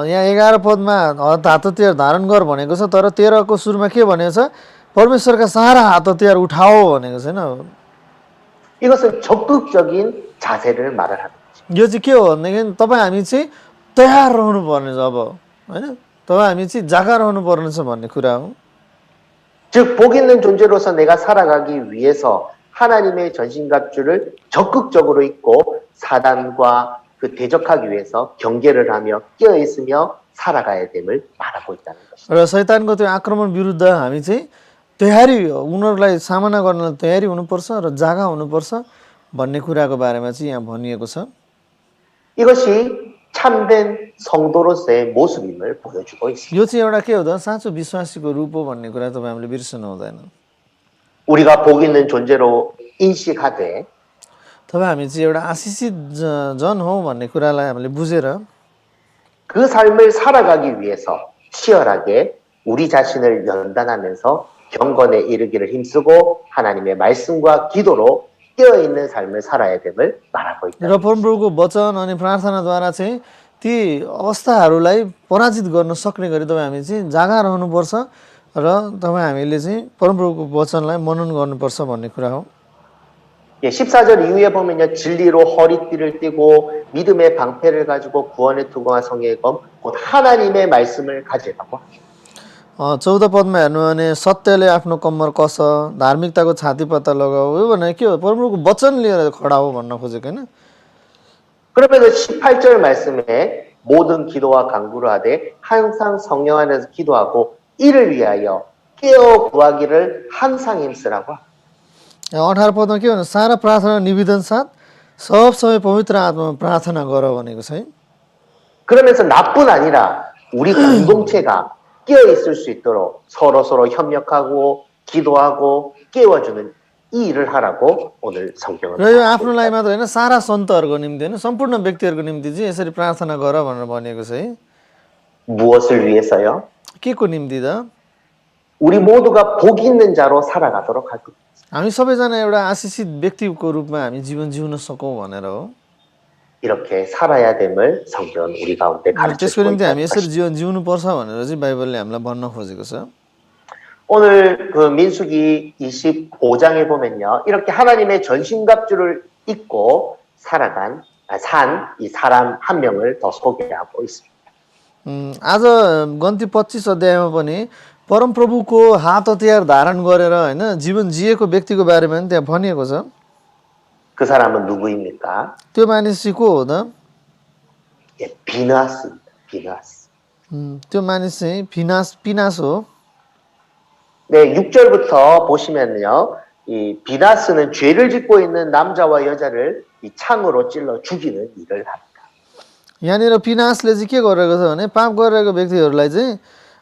यहाँ 11 पदमा हात हतियार धारण गर भनेको छ, तर 13को सुरुमा के भनेको छ? परमेश्वरका सारा हात हतियार उठाओ भनेको छैन। 이것은 적극적인 자세를 말을 합니다. यो चाहिँ के हो भनेदेखि तपाईँ हामी चाहिँ तयार रहनु पर्ने छ अब होइन, तपाईँ हामी चाहिँ जागा रहनु पर्ने छ भन्ने कुरा हो। 즉, 복 있는 존재로서 내가 살아가기 위해서 하나님의 전신갑주를 적극적으로 입고 사단과 그 대적하기 위해서 경계를 하며 깨어있으며 살아가야 됨을 말하고 있다는 것입니다. र शैतानको त्यो आक्रमण विरुद्ध हामी चाहिँ तयारी, उनीहरूलाई सामना गर्न तयारी हुनुपर्छ र जागा हुनुपर्छ भन्ने कुराको बारेमा चाहिँ यहाँ भनिएको छ। 이것이 참된 성도로서의 모습임을 보여주고 있습니다. यो चाहिँ एउटा के हो त? साँचो विश्वासीको रूप हो भन्ने कुरा तपाईँ हामीले बिर्सनु हुँदैन। 우리가 복 있는 존재로 인식하되 तपाईँ हामी चाहिँ एउटा आशिषित जन हौ भन्ने कुरालाई हामीले बुझेर 그 삶을 살아가기 위해서 치열하게 우리 자신을 연단하면서 경건에 이르기를 힘쓰고 하나님의 말씀과 기도로 깨어있는 삶을 살아야 됨을 말하고 있다. र परमप्रभुको वचन अनि प्रार्थनाद्वारा चाहिँ ती अवस्थाहरूलाई पराजित गर्न सक्ने गरी तपाईँ हामी चाहिँ जागा रहनुपर्छ र तपाईँ हामीले चाहिँ परमप्रभुको वचनलाई मनन गर्नुपर्छ भन्ने कुरा हो। 14절 이후에 보면요, 진리로 허리띠를 띠고 믿음의 방패를 가지고 구원의 투구와 성의 검, 곧 하나님의 말씀을 가지라고 합니다. 14 पदमा हेर्नु भने सत्यले आफ्नो कम्मर कस, धार्मिकताको छातीपत्ता लगाऊ, यो भने के हो? परमप्रभुको वचन लिएर खडा हो भन्न खोजेको होइन। 그러면서 18절 말씀에 모든 기도와 간구를 하되 항상 성령 안에서 기도하고 이를 위하여 깨어 구하기를 항상 힘쓰라고 합니다. 18 पदमा के भन्नु? सारा प्रार्थना निवेदन साथ सब समय पवित्र आत्मामा प्रार्थना गर भनेको छ है। 그러면서 나뿐 아니라 우리 공동체가 깨어 있을 수 있도록 서로 협력하고 기도하고 깨워주는 이 일을 하라고 오늘 성경은 र यो आफ्नो लागि मात्र होइन, सारा सन्तहरूको निम्ति होइन, सम्पूर्ण व्यक्तिहरूको निम्ति चाहिँ यसरी प्रार्थना गर भनेर भनिएको छ है। 무엇을 위해서요? के को निम्ति त? 우리 모두가 복 있는 자로 살아가도록 하기. हामी सबैजना एउटा आशिषित व्यक्तिको रूपमा हामी जीवन जिउन सकौँ भनेर हो। 이렇게 살아야 됨을 성경은 우리 가운데 त्यसको 가르쳐주고 निम्ति हामी 있다. यसरी जीवन जिउनुपर्छ भनेर चाहिँ बाइबलले हामीलाई भन्न खोजेको छ। 오늘 그 민수기 25장에 보면요, 이렇게 하나님의 전신갑주를 입고 살아간 산 이 사람 한 명을 더 소개하고 있습니다. आज गन्ती 25 अध्यायमा पनि परमप्रभुको हात हतियार धारण गरेर होइन जीवन जिएको व्यक्तिको बारेमा पनि त्यहाँ भनिएको छ। 그 사람은 누구입니까? त्यो मानिस चाहिँ को हो त? 예, 비나스입니다. 비나스. त्यो मानिस चाहिँ पिनास हो। 네, 6절부터 보시면요. 이 비나스는 죄를 짓고 있는 남자와 여자를 이 창으로 찔러 죽이는 일을 합니다. यहाँनिर पिनासले चाहिँ के गरेको छ भने पाप गरेको व्यक्तिहरूलाई चाहिँ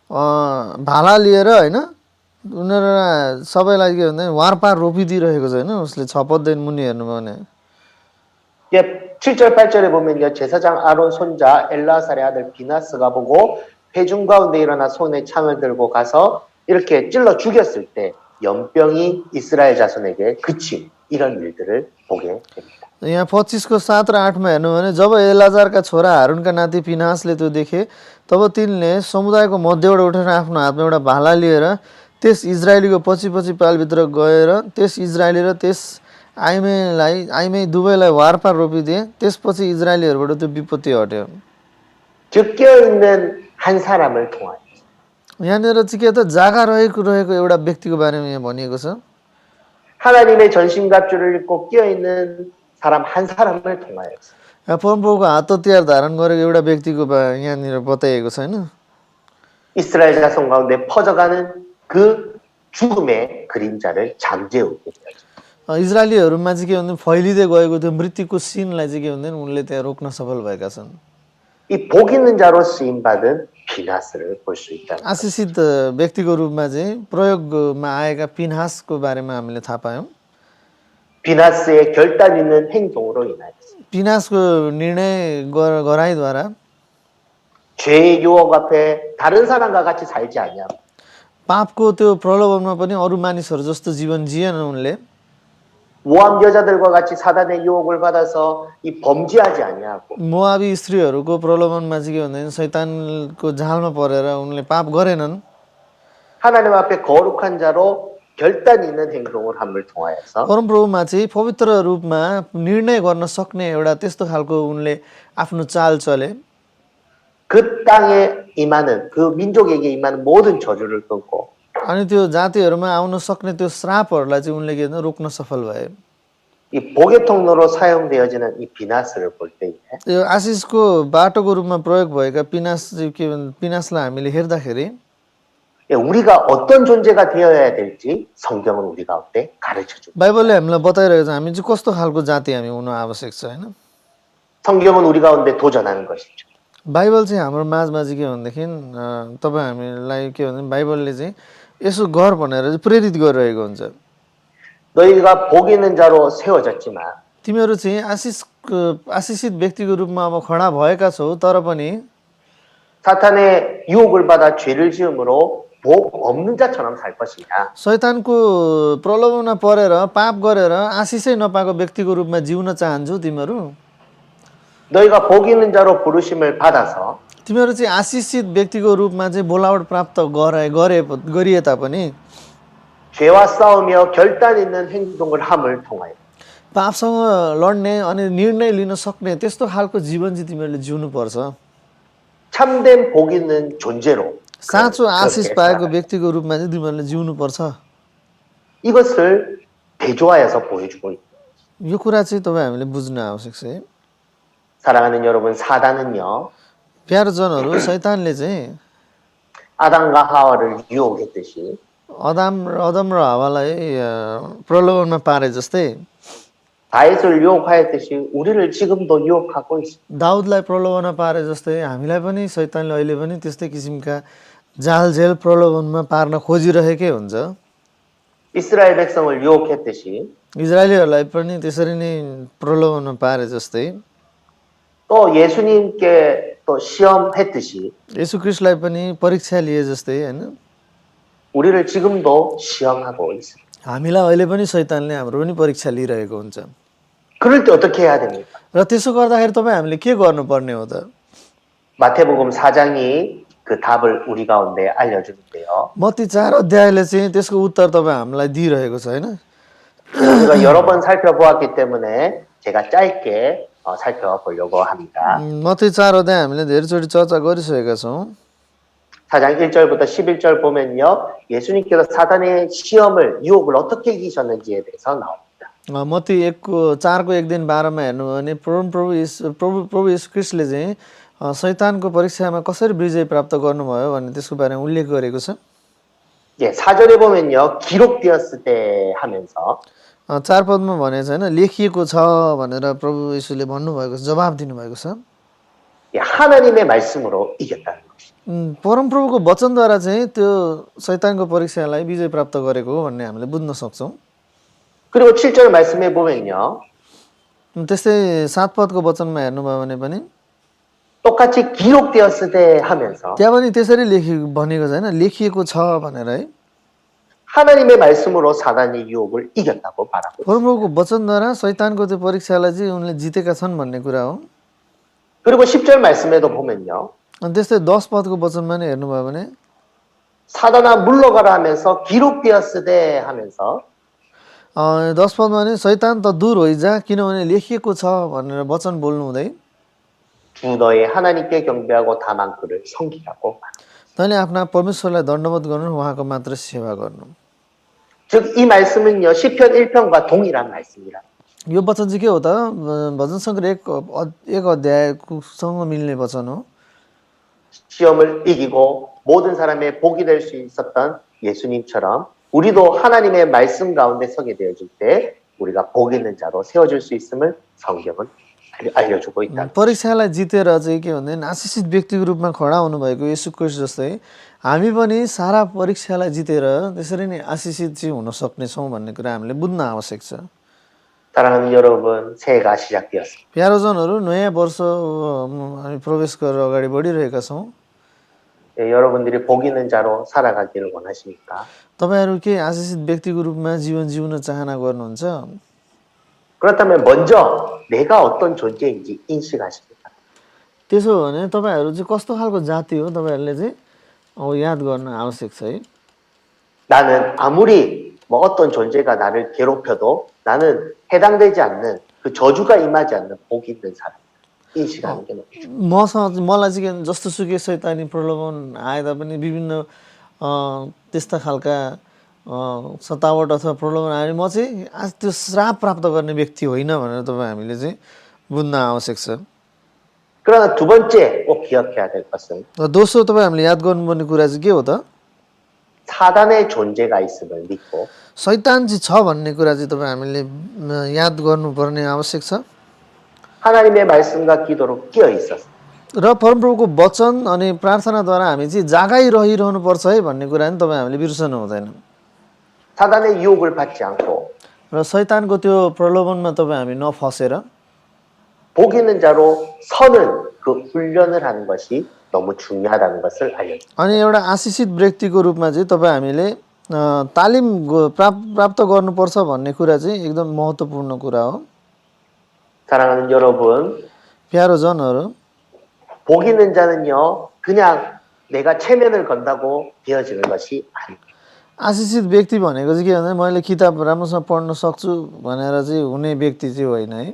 भाला लिएर होइन उनीहरू सबैलाई के भन्दा वारपार रोपिदिइरहेको छ होइन उसले 6 पददेखि मुनि हेर्नुभयो भने। 예, 7절 8절에 보면요. 제사장 아론 손자 엘라살의 아들 비나스가 보고 회중 가운데 일어나 손에 창을 들고 가서 이렇게 찔러 죽였을 때 연병이 이스라엘 자손에게 그친 이런 일들을 보게 됩니다. यहाँ 25को 7 र 8मा हेर्नु भने जब एलाजारका छोरा हारुनका नाति पिनासले त्यो देखे तब तिनले समुदायको मध्यबाट उठेर आफ्नो हातमा एउटा भाला लिएर त्यस इजरायलीको पछि पछि पालभित्र गएर त्यस इजरायली र त्यस आइमे दुवैलाई वारपार रोपिदिए। त्यसपछि इजरायलीहरूबाट त्यो विपत्ति हट्यो। 적겨 있는 한 사람을 통하여 यहाँनिर चाहिँ के त जागा रहेको एउटा व्यक्तिको बारेमा यहाँ भनिएको छ। 하나님의 전신갑주를 입고 끼어 있는 사람 한 사람을 통하여서 परमप्रभुको हात हतियार धारण गरेको एउटा व्यक्तिको यहाँनिर बताइएको छ होइन। 이스라엘 자손 가운데 퍼져가는 그 죽음의 그림자를 잠재우게 되었습니다. इजरायलीहरूमा चाहिँ के भन्दा फैलिँदै गएको त्यो मृत्युको सिनलाई चाहिँ के भन्दैन उनले त्यहाँ रोक्न सफल भएका छन्। 이 복 있는 자로 쓰임 받은 비나스를 볼 수 있다. आशिषित व्यक्तिको रूपमा चाहिँ प्रयोगमा आएका पिनहासको बारेमा हामीले थाहा पायौँ। 비나스의 결단 있는 행동으로 인하여 पिनासको निर्णय गराइद्वारा 죄의 유혹 앞에 다른 사람과 같이 살지 아니하고 पापको त्यो प्रलोभनमा पनि अरू मानिसहरू जस्तो जीवन जिएन उनले। 모함 여자들과 같이 사단의 유혹을 받아서 이 범죄하지 아니하고 मोआबी स्त्रीहरूको प्रलोभनमा चाहिँ के भन्दैन शैतानको जालमा परेर उनले पाप गरेनन्। 하나님 앞에 거룩한 자로 결단 있는 행동을 함을 통하여서 परमप्रभुमा चाहिँ पवित्र रूपमा निर्णय गर्न सक्ने एउटा त्यस्तो खालको उनले आफ्नो चाल चले। 그 땅에 임하는 그 민족에게 임하는 모든 저주를 끊고 अनि त्यो जातिहरूमा आउन सक्ने त्यो श्रापहरूलाई चाहिँ उनले के रोक्न सफल भए। 이 복의 통로로 사용되어지는 이 비나스를 볼 때에 यो आशिषको बाटोको रूपमा प्रयोग भएका पिनासलाई हामीले हेर्दाखेरि 우리가 어떤 존재가 되어야 될지 성경은 우리 가운데 가르쳐 줍니다. बाइबलले हामीलाई बताइरहेको छ हामी चाहिँ कस्तो खालको जाति हामी हुनु आवश्यक छ होइन। 성경은 우리 가운데 도전하는 것이죠. बाइबल चाहिँ हाम्रो माझमा चाहिँ के भनेदेखि तपाईँ हामीलाई के भने बाइबलले चाहिँ यसो गर भनेर चाहिँ प्रेरित गरिरहेको हुन्छ। 너희가 복 있는 자로 세워졌지만 तिमीहरू चाहिँ आशिषित व्यक्तिको रूपमा अब खडा भएका छौ तर पनि 사탄의 유혹을 받아 죄를 지음으로 복 없는 자처럼 살 것이냐. शैतानको प्रलोभनमा परेर पाप गरेर आशिषै नपाएको व्यक्तिको रूपमा जिउन चाहन्छौ तिमीहरू। 너희가 복 있는 자로 부르심을 받아서 तिमीहरू चाहिँ आशिषित व्यक्तिको रूपमा चाहिँ बोलावट प्राप्त गरिए तापनि 죄와 싸우며 결단 있는 행동을 함을 통하여 पापसँग लड्ने अनि निर्णय लिन सक्ने त्यस्तो खालको जीवन चाहिँ तिमीहरूले जिउनु पर्छ। 참된 복 있는 존재로 साँचो आशिष पाएको व्यक्तिको रूपमा चाहिँ तिमीहरूले जिउनु पर्छ। 이것을 대조하여서 보여주고 있다. यो कुरा चाहिँ तपाईँ हामीले बुझ्न आवश्यक छ। 사랑하는 여러분, 사단은요 प्यारो जनहरू शैतानले चाहिँ 아담과 하와를 유혹했듯이 अदम र हावालाई प्रलोभनमा पारे जस्तै 다윗을 유혹하였듯이 우리를 지금도 유혹하고 있습니다. दाउदलाई प्रलोभनमा पारे जस्तै हामीलाई पनि शैतानले अहिले पनि त्यस्तै किसिमका जालझेल प्रलोभनमा पार्न खोजिरहेकै हुन्छ। 이스라엘 백성을 유혹했듯이 इजरायलीहरूलाई पनि त्यसरी नै प्रलोभनमा पारे जस्तै 또 예수님께 또 시험했듯이 येशू ख्रीष्टलाई पनि परीक्षा लिए जस्तै होइन 우리를 지금도 시험하고 있습니다. हामीलाई अहिले पनि शैतानले हाम्रो पनि परीक्षा लिइरहेको हुन्छ। 그럴 때 어떻게 해야 됩니까? र त्यसो गर्दाखेरि तपाईँ हामीले के गर्नुपर्ने हो त? 마태복음 4장이 그 답을 우리 가운데 알려주는데요. मत्ती 4 अध्यायले चाहिँ त्यसको उत्तर तपाईँ हामीलाई दिइरहेको छ होइन। 우리가 여러 번 살펴보았기 때문에 제가 짧게 살펴보려고 합니다. मत्ती 4 अध्याय हामीले धेरैचोटि चर्चा गरिसकेका छौँ 4장 1절부터 11절 보면요. 예수님께서 사단의 시험을, 유혹을 어떻게 이기셨는지에 대해서 나옵니다. मत्ती 1को 4को 1 दिन 12मा हेर्नुभयो भने प्रभु यीशु ख्रीष्टले चाहिँ शैतानको परीक्षामा कसरी विजय प्राप्त गर्नुभयो भन्ने त्यसको बारेमा उल्लेख गरेको छ 4절에 보면요. 기록되었을 때 하면서 4 पदमा भनेको छैन लेखिएको छ भनेर प्रभु यीशुले भन्नुभएको छ जवाब दिनुभएको छ 하나님의 말씀으로 이겼다는 것입니다. परमप्रभुको वचनद्वारा चाहिँ त्यो शैतानको परीक्षालाई विजय प्राप्त गरेको हो भन्ने हामीले बुझ्न सक्छौँ 그리고 7절 말씀에 보면요. त्यस्तै 7 पदको वचनमा हेर्नुभयो भने पनि 똑같이 기록되었을 때 하면서 त्यहाँ पनि त्यसरी भनेको छैन लेखिएको छ भनेर है 하나님의 말씀으로 사단의 유혹을 이겼다고 말하고 있습니다. परमप्रभुको वचनद्वारा शैतानको त्यो परीक्षालाई चाहिँ उनले जितेका छन् भन्ने कुरा हो 그리고 10절 말씀에도 보면요. अनि त्यस्तै 10 पदको वचनमा नि हेर्नुभयो भने 사단아 물러가라 하면서 기록되었을 때 하면서 10 पदमा नि शैतान त दूर होइजा किनभने लेखिएको छ भनेर वचन बोल्नु हुँदै 주 너의 하나님께 경배하고 다만 그를 섬기라고 तैँले आफ्ना परमेश्वरलाई दण्डवत गर्नु उहाँको मात्र सेवा गर्नु 즉 이 말씀은요. 시편 1편과 동일한 말씀이라. यो वचन चाहिँ के हो त भजन सङ्ग्रह एक अध्यायसँग मिल्ने वचन हो 시험을 이기고 모든 사람의 복이 될 수 있었던 예수님처럼 우리도 하나님의 말씀 가운데 서게 되어질 때 우리가 복 있는 자로 세워질 수 있음을 성경은 알려주고 있다. परीक्षालाई जितेर चाहिँ के भन्दैन आशिषित व्यक्तिको रूपमा खडा हुनुभएको येशू क्रिस्ट जस्तै हामी पनि सारा परीक्षालाई जितेर त्यसरी नै आशिषित चाहिँ हुन सक्नेछौँ भन्ने कुरा हामीले बुझ्न आवश्यक छ 사랑하는 여러분, 새해가 시작되었습니다. प्यारोजनहरू नयाँ वर्ष हामी प्रवेश गरेर अगाडि बढिरहेका छौँ 여러분들이 복 있는 자로 살아가기를 원하십니까? तपाईँहरू के आशिषित व्यक्तिको रूपमा जीवन जिउन चाहना गर्नुहुन्छ 그렇다면 먼저 내가 어떤 존재인지 인식하십니까? त्यसो हो भने तपाईँहरू चाहिँ कस्तो खालको जाति हो तपाईँहरूले चाहिँ याद गर्न आवश्यक छ है 나는 아무리 어떤 존재가 나를 괴롭혀도 나는 해당되지 않는 그 저주가 임하지 않는 복 있는 사람 인식하는 게 너무 मलाई चाहिँ जस्तो सुकै शैतानी प्रलोभन आए तापनि विभिन्न त्यस्ता खालका सतावट अथवा प्रलोभन आयो भने म चाहिँ आज त्यो श्राप प्राप्त गर्ने व्यक्ति होइन भनेर तपाईँ हामीले चाहिँ बुझ्न आवश्यक छ 그러나 두 번째 꼭 기억해야 될 것은 र दोस्रो तपाईँ हामीले याद गर्नुपर्ने कुरा चाहिँ के हो त 사단의 존재가 있음을 믿고 शैतान चाहिँ छ भन्ने कुरा चाहिँ तपाईँ हामीले याद गर्नुपर्ने आवश्यक छ 하나님의 말씀과 기도로 끼어 있었어. र परमप्रभुको वचन अनि प्रार्थनाद्वारा हामी चाहिँ जागाइ रहिरहनुपर्छ है भन्ने कुरा नि तपाईँ हामीले बिर्सनु हुँदैन 사단의 유혹을 받지 않고 र शैतानको त्यो प्रलोभनमा तपाईँ हामी नफसेर 복 있는 자로 서는 그 훈련을 하는 것이 너무 중요하다는 것을 알려줍니다. अनि एउटा आशिषित व्यक्तिको रूपमा चाहिँ तपाईँ हामीले तालिम प्राप्त गर्नुपर्छ भन्ने कुरा चाहिँ एकदम महत्त्वपूर्ण कुरा हो 사랑하는 여러분, प्यारो जनहरू 복 있는 자는요 그냥 내가 체면을 건다고 되어지는 것이 아닙니다. आशिषित व्यक्ति भनेको चाहिँ के भन्दा मैले किताब राम्रोसँग पढ्न सक्छु भनेर चाहिँ हुने व्यक्ति चाहिँ होइन है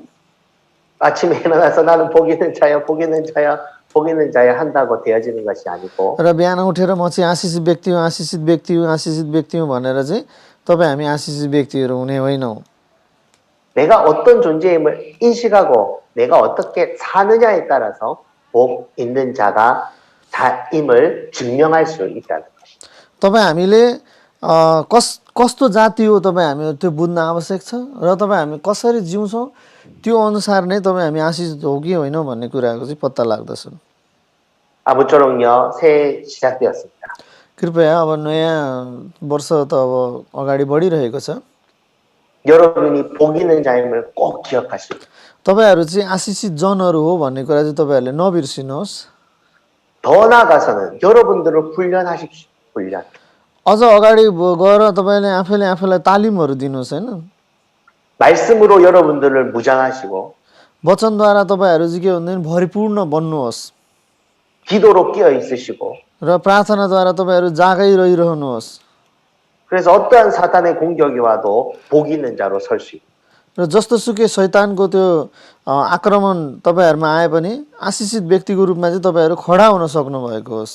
아침에 일어나서 나는 복 있는 자야, 복 있는 자야, 복 있는 자야 한다고 되어지는 것이 아니고 र बिहान उठेर म चाहिँ आशिषित व्यक्ति हुँ आशिषित व्यक्ति हुँ आशिषित व्यक्ति हुँ भनेर चाहिँ तपाईँ हामी आशिषित व्यक्तिहरू हुने होइनौँ 내가 어떤 존재임을 인식하고 내가 어떻게 사느냐에 따라서 복 있는 자가 자임을 증명할 수 있다는 것입니다. तपाईँ हामीले कस्तो जाति हो तपाईँ हामी त्यो बुझ्न आवश्यक छ र तपाईँ हामी कसरी जिउँछौँ त्यो अनुसार नै तपाईँ हामी आशिषित हो कि होइनौँ भन्ने कुराको चाहिँ पत्ता लाग्दछ 아무쪼록요 새해 시작되었습니다. कृपया अब नयाँ वर्ष त अब अगाडि बढिरहेको छ 여러분이 복 있는 자임을 꼭 기억하시고 तपाईँहरू चाहिँ आशिषित जनहरू हो भन्ने कुरा चाहिँ तपाईँहरूले नबिर्सिनुहोस् 더 나아가서는 여러분들을 훈련하십시오. 훈련. अझ अगाडि गएर तपाईँले आफैलाई तालिमहरू दिनुहोस् होइन 말씀으로 여러분들을 무장하시고 वचनद्वारा तपाईँहरू चाहिँ के भन्दैन भरिपूर्ण बन्नुहोस् 기도로 끼어 있으시고 र प्रार्थनाद्वारा तपाईँहरू जागै रहिरहनुहोस् 그래서 어떠한 사탄의 공격이 와도 복 있는 자로 설 수 있고 र र जस्तोसुकै शैतानको त्यो आक्रमण तपाईहरुमा आए पनि आशिषित व्यक्तिको रूपमा चाहिँ तपाईहरु खडा हुन सक्नु भएको होस्।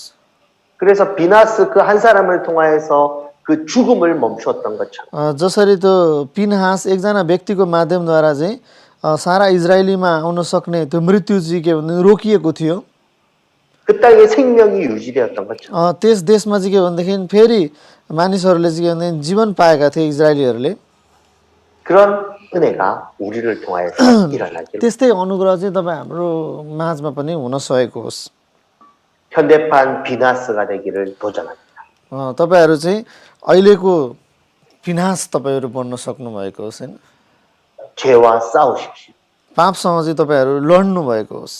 그래서 비나스 그 한 사람을 통하여서 그 죽음을 멈추었던 것처럼 जसरी त्यो पिनहास एकजना व्यक्तिको माध्यमद्वारा चाहिँ सारा इजरायलीमा आउन सक्ने त्यो मृत्यु चाहिँ के भन्दा रोकिएको थियो। 그 땅에 생명이 유지되었던 것처럼 त्यस देशमा चाहिँ के भन्दाखेरि फेरि मानिसहरूले चाहिँ के भन्दाखेरि जीवन पाएका थिए इजरायलीहरूले। 그런 은혜가 우리를 통하여서 일어나기를 त्यस्तै अनुग्रह चाहिँ तपाईँ हाम्रो माझमा पनि हुन सकेको होस्। 현대판 비나스가 되기를 도전합니다. तपाईहरू चाहिँ अहिलेको पिनास तपाईहरू बन्न सक्नु भएको होस् हैन। 죄와 싸우십시오. पापसँग चाहिँ तपाईहरू लड्नु भएको होस्।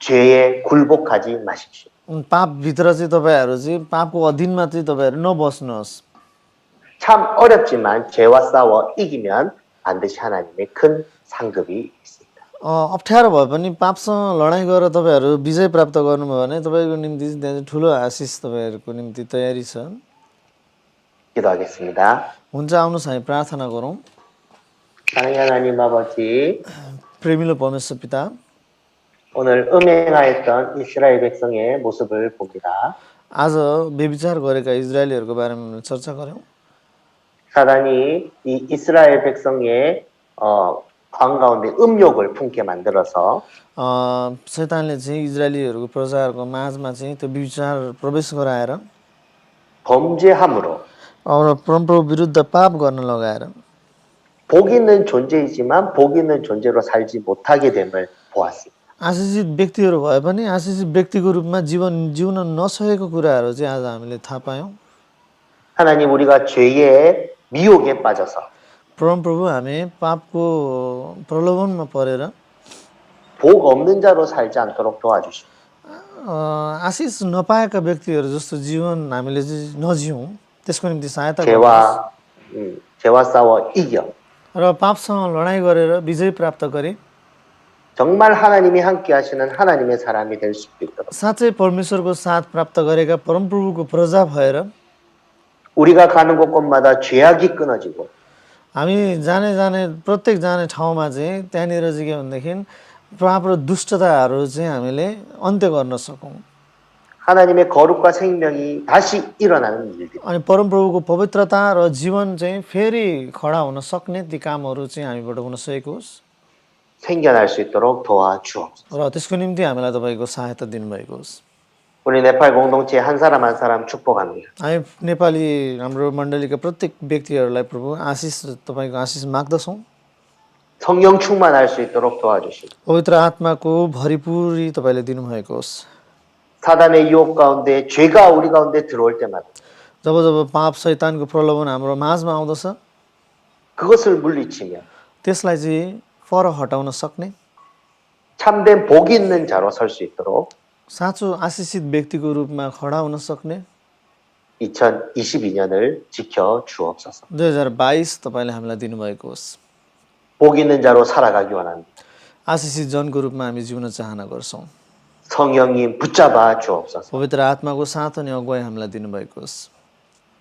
죄에 굴복하지 마십시오. पापभित्र चाहिँ तपाईहरू चाहिँ पापको अधीनमा चाहिँ तपाईहरू नबस्नुहोस्। 참 어렵지만 죄와 싸워 이기면 반드시 하나님의 큰 상급이 있습니다. अप्ठ्यारो भए पनि पापसँग लडाइँ गरेर तपाईहरू विजय प्राप्त गर्नुभयो भने तपाईँको निम्ति त्यहाँ चाहिँ ठुलो आशिष तपाईँहरूको निम्ति तयारी छ। 기도하겠습니다. हुन्छ आउनुहोस् हामी प्रार्थना गरौँ। 사랑의 하나님 아버지, प्रेमिलो परमेश्वर पिता, 오늘 음행하였던 이스라엘 백성의 모습을 봅니다. आज व्यभिचार गरेका इजरायलीहरूको बारेमा हामीले चर्चा गऱ्यौँ। 사단이 이 이스라엘 백성의 방 가운데 음욕을 품게 만들어서 शैतानले चाहिँ इजरायलीहरूको प्रजाहरूको माझमा चाहिँ त्यो व्यभिचार प्रवेश गराएर 범죄함으로 परमप्रभु विरुद्ध पाप गर्न लगाएर 복 있는 존재이지만 복 있는 존재로 살지 못하게 됨을 보았습니다. आशिषित व्यक्तिहरू भए पनि आशिषित व्यक्तिको रूपमा जिउन नसकेको कुराहरू चाहिँ आज हामीले थाहा पायौँ। 하나님, 우리가 죄의 미혹에 빠져서 परमप्रभु हामी पापको प्रलोभनमा परेर 복 없는 자로 살지 않도록 도와주시고 आशिष नपाएका व्यक्तिहरू जस्तो जीवन हामीले चाहिँ नजिउँ, त्यसको निम्ति सहायता गर्नुहोस्। 죄와 싸워 이겨 र पापसँग लडाइँ गरेर विजय प्राप्त गरे 정말 하나님이 함께 하시는 하나님의 사람이 될 수 있도록 साँच्चै परमेश्वरको साथ प्राप्त गरेका परमप्रभुको प्रजा भएर 우리가 가는 곳곳마다 죄악이 끊어지고 हामी प्रत्येक जाने ठाउँमा चाहिँ त्यहाँनिर चाहिँ के भनेदेखि पाप र दुष्टताहरू चाहिँ हामीले अन्त्य गर्न सकौँ। 하나님의 거룩과 생명이 다시 일어나는 일들 अनि परमप्रभुको पवित्रता र जीवन चाहिँ फेरि खडा हुन सक्ने ती कामहरू चाहिँ हामीबाट हुन सकेको होस् 생겨날 수 있도록 도와주옵소서. र त्यसको निम्ति हामीलाई तपाईँको सहायता दिनुभएको होस्। 우리 네팔 공동체 한 사람 한 사람 축복합니다. हामी नेपाली हाम्रो मण्डलीका प्रत्येक व्यक्तिहरूलाई प्रभु आशिष तपाईँको आशिष माग्दछौँ। 성령 충만할 수 있도록 도와주시고 पवित्र आत्माको भरिपुरी तपाईँले दिनुभएको होस्। 사단의 유혹 가운데 죄가 우리 가운데 들어올 때마다 जब जब पाप शैतानको प्रलोभन हाम्रो माझमा आउँदछ 그것을 물리치며 त्यसलाई चाहिँ पर हटाउन सक्ने 참된 복 있는 자로 설 수 있도록 साँचो आशिषित व्यक्तिको रूपमा खडा हुन सक्ने 2022년을 지켜 주옵소서. 2022 तपाईँले हामीलाई दिनुभएको होस्। 복 있는 자로 살아가기 원합니다. आशिषित जनको रूपमा हामी जिउन चाहना गर्छौँ। 성령님 붙잡아 주옵소서. पवित्र आत्माको साथ अनि अगुवाई हामीलाई दिनुभएको होस्।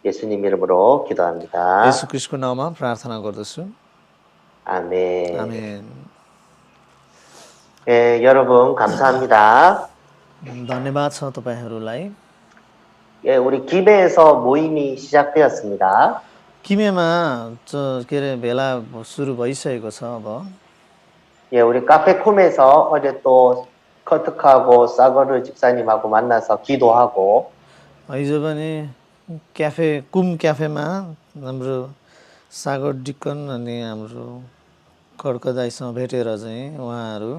예수님 이름으로 기도합니다. येशू ख्रीष्टको नाममा प्रार्थना गर्दछु। 아멘. आमेन। 예, 여러분 감사합니다. धन्यवाद छ तपाईहरूलाई। 예, 우리 김해에서 모임이 시작되었습니다. किमेमा के अरे भेला सुरु भइसकेको छ अब। 예, 우리 카페콤에서 어제 또 커트하고 사거르 집사님하고 만나서 기도하고 हिजो पनि कुम क्याफेमा हाम्रो सागर डिक्कन अनि हाम्रो खड्क दाइसँग भेटेर चाहिँ उहाँहरू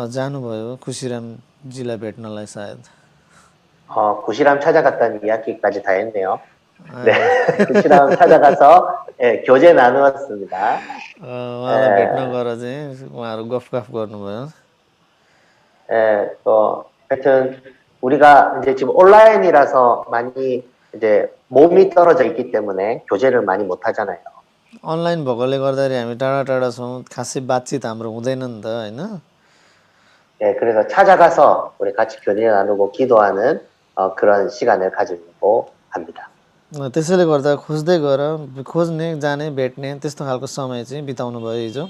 जानुभयो खुसीरामजीलाई भेट्नलाई सायद। 구시람 찾아갔다는 이야기까지 다 했네요. 네, 구시람 찾아가서 예, 교제 나누었습니다. उहाँलाई भेट्न गएर चाहिँ उहाँहरू गफगाफ गर्नुभयो। 예, 또 하여튼 우리가 이제 지금 온라인이라서 많이 이제 몸이 떨어져 있기 때문에 교제를 많이 못 하잖아요. अनलाइन भएकोले गर्दाखेरि हामी टाढा टाढा छौँ, खासै बातचित हाम्रो हुँदैन नि त होइन। 예, 그래서 찾아가서 우리 같이 교제 나누고 기도하는 그런 시간을 가지려고 합니다. त्यसैले गर्दा खोज्दै गएर खोज्ने जाने भेट्ने त्यस्तो खालको समय चाहिँ बिताउनु भयो हिजो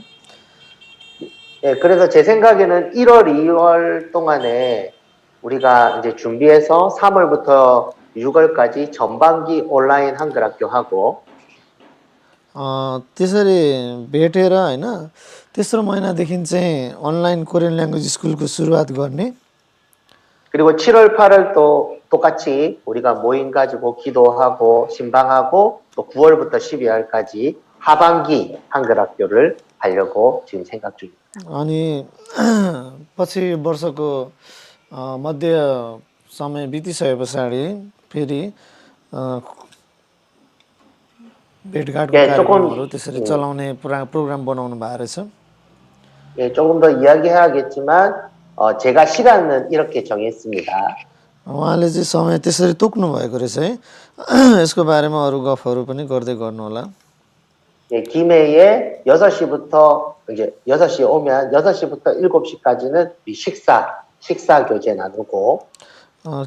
예, 그래서 제 생각에는 1월, 2월 동안에 우리가 이제 준비해서 3월부터 6월까지 전반기 온라인 한글학교 하고 त्यसरी भेटेर होइन तेस्रो महिनादेखि चाहिँ अनलाइन कोरियन ल्याङ्ग्वेज स्कुलको सुरुवात गर्ने 그리고 7월, 8월 또 똑같이 우리가 모임 가지고 기도하고 신방하고 또 9월부터 12월까지 하반기 한글학교를 하려고 지금 생각 중입니다. अनि पछि वर्षको मध्य समय बितिसके पछाडि फेरि भेटघाटको 예, कार्यक्रमहरू त्यसरी चलाउने प्रोग्राम बनाउनु भएको रहेछ 예, 조금 더 이야기해야겠지만 제가 시간은 이렇게 정했습니다. उहाँले चाहिँ समय त्यसरी तोक्नु भएको रहेछ है यसको बारेमा अरू गफहरू पनि गर्दै गर्नुहोला 예, 김해에 6시부터 이제 6시에 오면 6시부터 7시까지는 식사 교제 나누고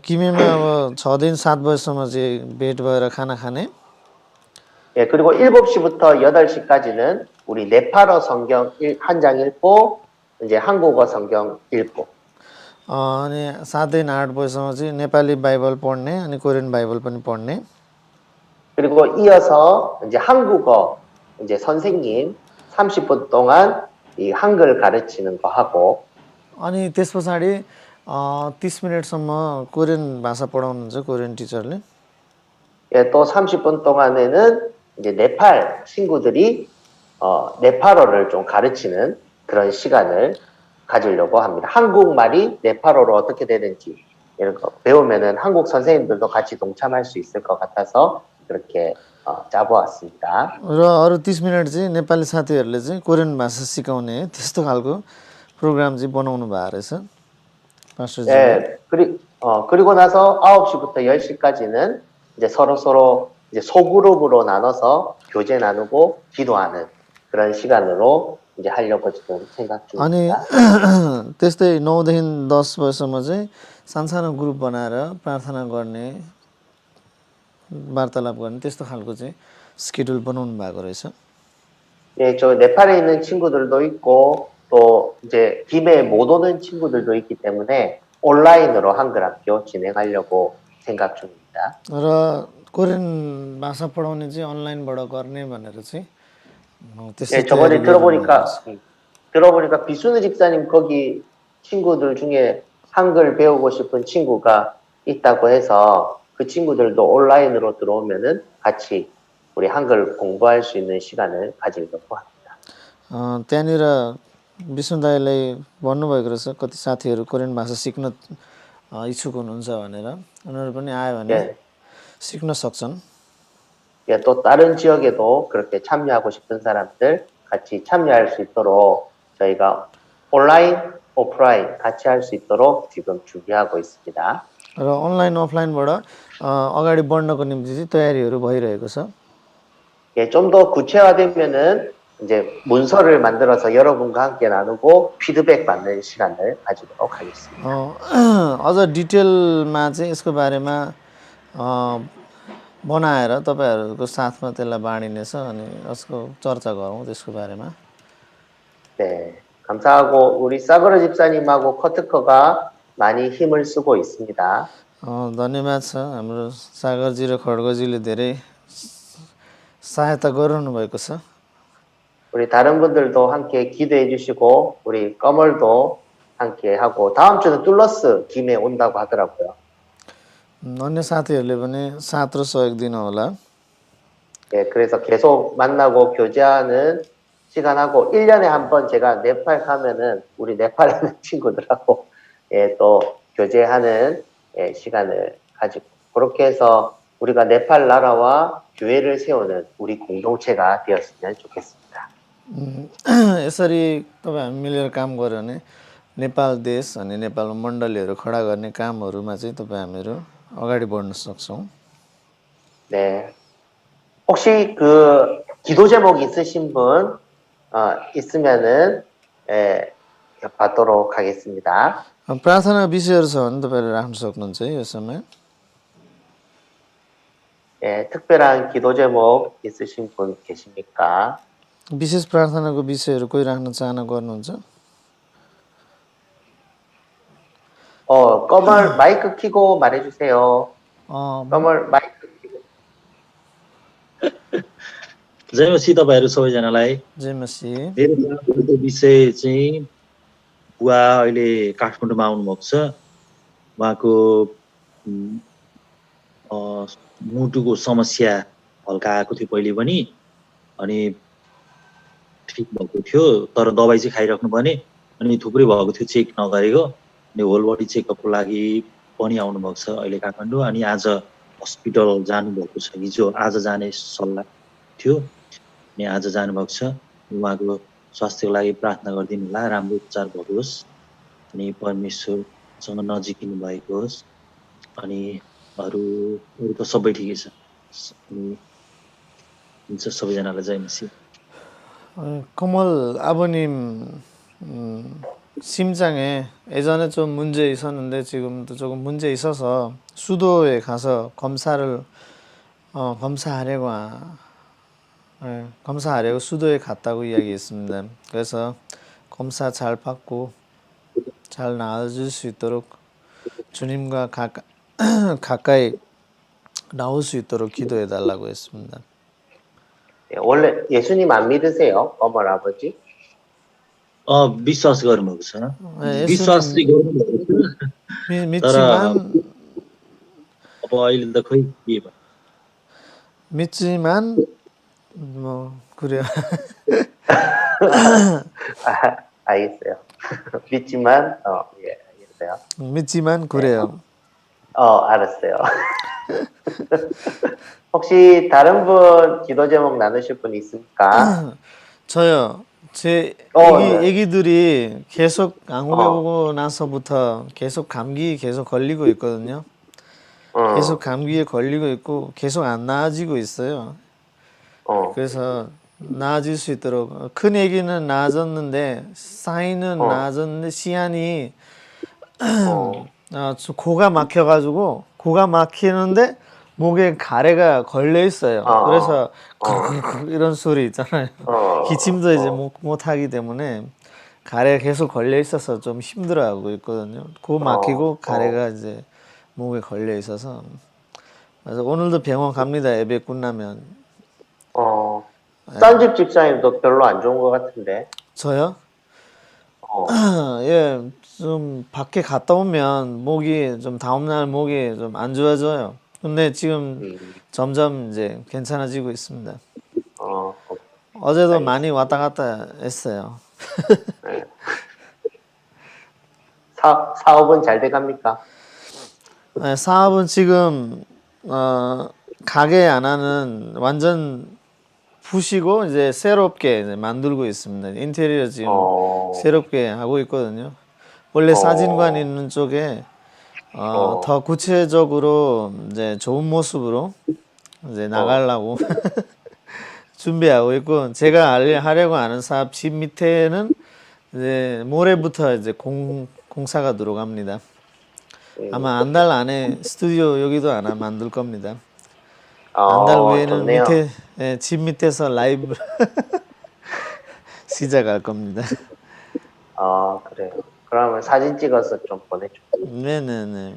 किमेमा अब 6 दिन 7 बजीसम्म चाहिँ भेट भएर खाना खाने 예, 그리고 7시부터 8시까지는 우리 네팔어 성경 한 장 읽고 이제 한국어 성경 읽고 अनि 7 दिन 8 बजीसम्म चाहिँ नेपाली बाइबल पढ्ने अनि कोरियन बाइबल पनि पढ्ने 그리고 이어서 이제 한국어 이제 선생님 30분 동안 이 한글 가르치는 거 하고 अनि त्यस पछाडि 30 मिनटसम्म कोरियन भाषा पढाउनुहुन्छ कोरियन टिचरले 예, 또 30분 동안에는 이제 네팔 친구들이 네팔어를 좀 가르치는 그런 시간을 가지려고 합니다. 한국말이 네팔어로 어떻게 되는지 이런 거 배우면은 한국 선생님들도 같이 동참할 수 있을 것 같아서 그렇게 짜보았습니다. र अरू 30 मिनट चाहिँ नेपाली साथीहरूले चाहिँ कोरियन भाषा सिकाउने त्यस्तो खालको प्रोग्राम चाहिँ बनाउनु भएको रहेछ पास्टरजी 예, 그리고 나서 9시부터 10시까지는 이제 서로 이제 소그룹으로 나눠서 교제 나누고 기도하는 그런 시간으로 이제 하려고 지금 생각 अनि 중입니다. त्यस्तै 9 देखि 10 बजीसम्म चाहिँ सानसानो ग्रुप बनाएर प्रार्थना गर्ने वार्तालाप गर्ने त्यस्तो खालको चाहिँ स्केड्युल बनाउनु भएको रहेछ 예, 저 네팔에 있는 친구들도 있고 또 이제 김해에 못 오는 친구들도 있기 때문에 온라인으로 한글학교 진행하려고 생각 중입니다. र कोरियन भाषा पढाउने चाहिँ अनलाइनबाट गर्ने भनेर चाहिँ त्यसै 예, 저번에 तयारी गरिरहेको 들어보니까 비순우 집사님 거기 친구들 중에 한글 배우고 싶은 친구가 있다고 해서 그 친구들도 온라인으로 들어오면은 같이 우리 한글 공부할 수 있는 시간을 가지려고 합니다. त्यहाँनिर विष्णु दाईलाई भन्नुभएको रहेछ कति साथीहरू कोरियन भाषा सिक्न इच्छुक हुनुहुन्छ भनेर उनीहरू पनि आयो भने 예, सिक्न सक्छन् 예, 또 다른 지역에도 그렇게 참여하고 싶은 사람들 같이 참여할 수 있도록 저희가 온라인, 오프라인 같이 할 수 있도록 지금 준비하고 있습니다. र अनलाइन अफलाइनबाट अगाडि बढ्नको निम्ति चाहिँ तयारीहरू भइरहेको छ 예, 좀 더 구체화되면은 이제 문서를 만들어서 여러분과 함께 나누고 피드백 받는 시간을 가지도록 하겠습니다. अझ डिटेलमा चाहिँ यसको बारेमा बनाएर तपाईँहरूको साथमा त्यसलाई बाँडिनेछ अनि यसको चर्चा गरौँ त्यसको बारेमा 네, 감사하고 우리 사그라 집사님하고 커트커가 많이 힘을 쓰고 있습니다. धन्यवाद छ हाम्रो सागरजी र खड्गजीले धेरै सहायता गरिरहनु भएको छ 우리 다른 분들도 함께 기도해 주시고 우리 꺼멀도 함께 하고 다음 주는 툴러스 김에 온다고 하더라고요. अन्य साथीहरूले पनि साथ र सहयोग दिन होला 예, 그래서 계속 만나고 교제하는 시간하고 1년에 한 번 제가 네팔 가면은 우리 네팔에 있는 친구들하고 예, 또 교제하는 예, 시간을 가지고 그렇게 해서 우리가 네팔 나라와 교회를 세우는 우리 공동체가 되었으면 좋겠습니다. यसरी तपाईँ हामी मिलेर काम गऱ्यो भने नेपाल देश अनि नेपालमा मण्डलीहरू खडा गर्ने कामहरूमा चाहिँ तपाईँ हामीहरू अगाडि बढ्न सक्छौँ 네. 혹시 그 기도 제목 있으신 분 있으면은 예, 받도록 하겠습니다. प्रार्थना विषयहरू छ भने तपाईँले राख्न सक्नुहुन्छ है यो समय 예, 특별한 기도 제목 있으신 분 계십니까? विशेष प्रार्थनाको विषयहरू कोही राख्न चाहना गर्नुहुन्छ? 꺼멀 마이크 켜고 말해주세요. अ, 꺼멀 마이크 켜고. जय मसी तपाईँहरू सबैजनालाई। जय मसी। मेरो प्रार्थनाको विषय चाहिँ बुवा अहिले काठमाडौँमा आउनुभएको छ। उहाँको मुटुको समस्या हल्का आएको थियो पहिले पनि, अनि ठिक भएको थियो, तर दबाई चाहिँ खाइराख्नु पर्ने, अनि थुप्रै भएको थियो चेक नगरेको, अनि होल बडी चेकअपको लागि पनि आउनुभएको छ अहिले काठमाडौँ। अनि आज हस्पिटल जानुभएको छ, हिजो आज जाने सल्लाह थियो, अनि आज जानुभएको छ। उहाँको स्वास्थ्यको लागि प्रार्थना गरिदिनु होला, राम्रो उपचार होस्, अनि परमेश्वरसँग नजिकिनु भएको होस्। अनि अरू त सबै ठिकै छ। हुन्छ, सबैजनालाई जय मसी। 그물 아버님 심장에 예전에 좀 문제 있었는데 지금도 조금 문제 있어서 수도에 가서 검사하려고 수도에 갔다고 이야기했습니다. 그래서 검사 잘 받고 잘 나아질 수 있도록 주님과 가까이 나올 수 있도록 기도해 달라고 했습니다. 예, 원래 예수님 안 믿으세요? 꺼멀 아버지? विश्वास गर्नुभएको छ। विश्वास चाहिँ गर्नुभएको छ, तर अब अहिले त खोइ के भयो। 믿지만 뭐 그래요. 알겠어요. 믿지만 예, 알겠어요. 믿지만 그래요. 알았어요. 혹시 다른 분 기도 제목 나누실 분 있습니까? 저요. 제 네. 애기들이 계속 안국에 오고 나서부터 계속 감기 계속 걸리고 있거든요. 계속 감기에 걸리고 있고 계속 안 나아지고 있어요. 그래서 나아질 수 있도록 큰 애기는 나아졌는데 사이는 나아졌는데 시안이 고가 막혀가지고 고가 막히는데 목에 가래가 걸려 있어요. 그래서 이런 소리 있잖아요. 기침도 이제 못 하기 때문에 가래가 계속 걸려 있어서 좀 힘들어하고 있거든요. 고 막히고 가래가 이제 목에 걸려 있어서. 그래서 오늘도 병원 갑니다. 예배 끝나면. 딴집 집사님도 별로 안 좋은 것 같은데. 저요? 예, 좀 밖에 갔다 오면 목이 좀 다음날 목이 좀 안 좋아져요. 근데 지금 점점 이제 괜찮아지고 있습니다. 어제도 많이 왔다 갔다 했어요. 네. 사업은 잘 돼갑니까? 네, 사업은 지금 가게 안 하는 완전 부시고 이제 새롭게 이제 만들고 있습니다. 인테리어 지금 새롭게 하고 있거든요. 원래 사진관 있는 쪽에 더 구체적으로 이제 좋은 모습으로 이제 나가려고 준비하고 있고, 제가 하려고 하는 사업 집 밑에는 이제 모레부터 이제 공사가 들어갑니다. 아마 한 달 안에 스튜디오 여기도 하나 만들 겁니다. 한 달 후에는 좋네요. 밑에 집 밑에서 라이브 시작할 겁니다. 그래요. 그러면 사진 찍어서 좀 보내줘. 네네네.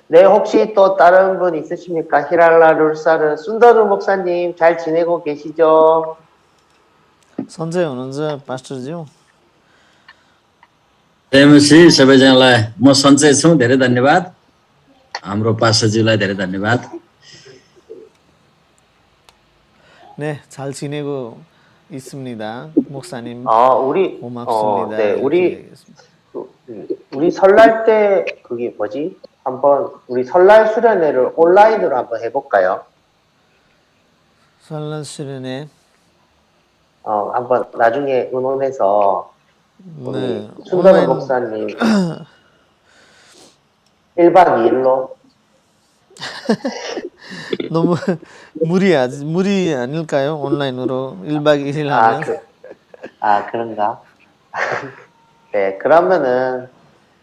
네, 혹시 또 다른 분 있으십니까? 히랄라 룰사르 순더르 목사님 잘 지내고 계시죠? सन्चै हुनुहुन्छ पास्टरज्यू? जय मसी सबैजनालाई म सन्चै छु। धेरै धन्यवाद। हाम्रो पास्टरज्यूलाई धेरै धन्यवाद। 네, 잘 지내고 있습니다. 목사님. 고맙습니다. 네, 우리 설날 때 그게 뭐지? 한번 우리 설날 수련회를 온라인으로 한번 해볼까요? 설날 수련회. 한번 나중에 의논해서 우리 네, 순더르 목사님 1박 2일로 너무 무리 아닐까요? 온라인으로 1박 2일 하면. 그런가? 네, 그러면은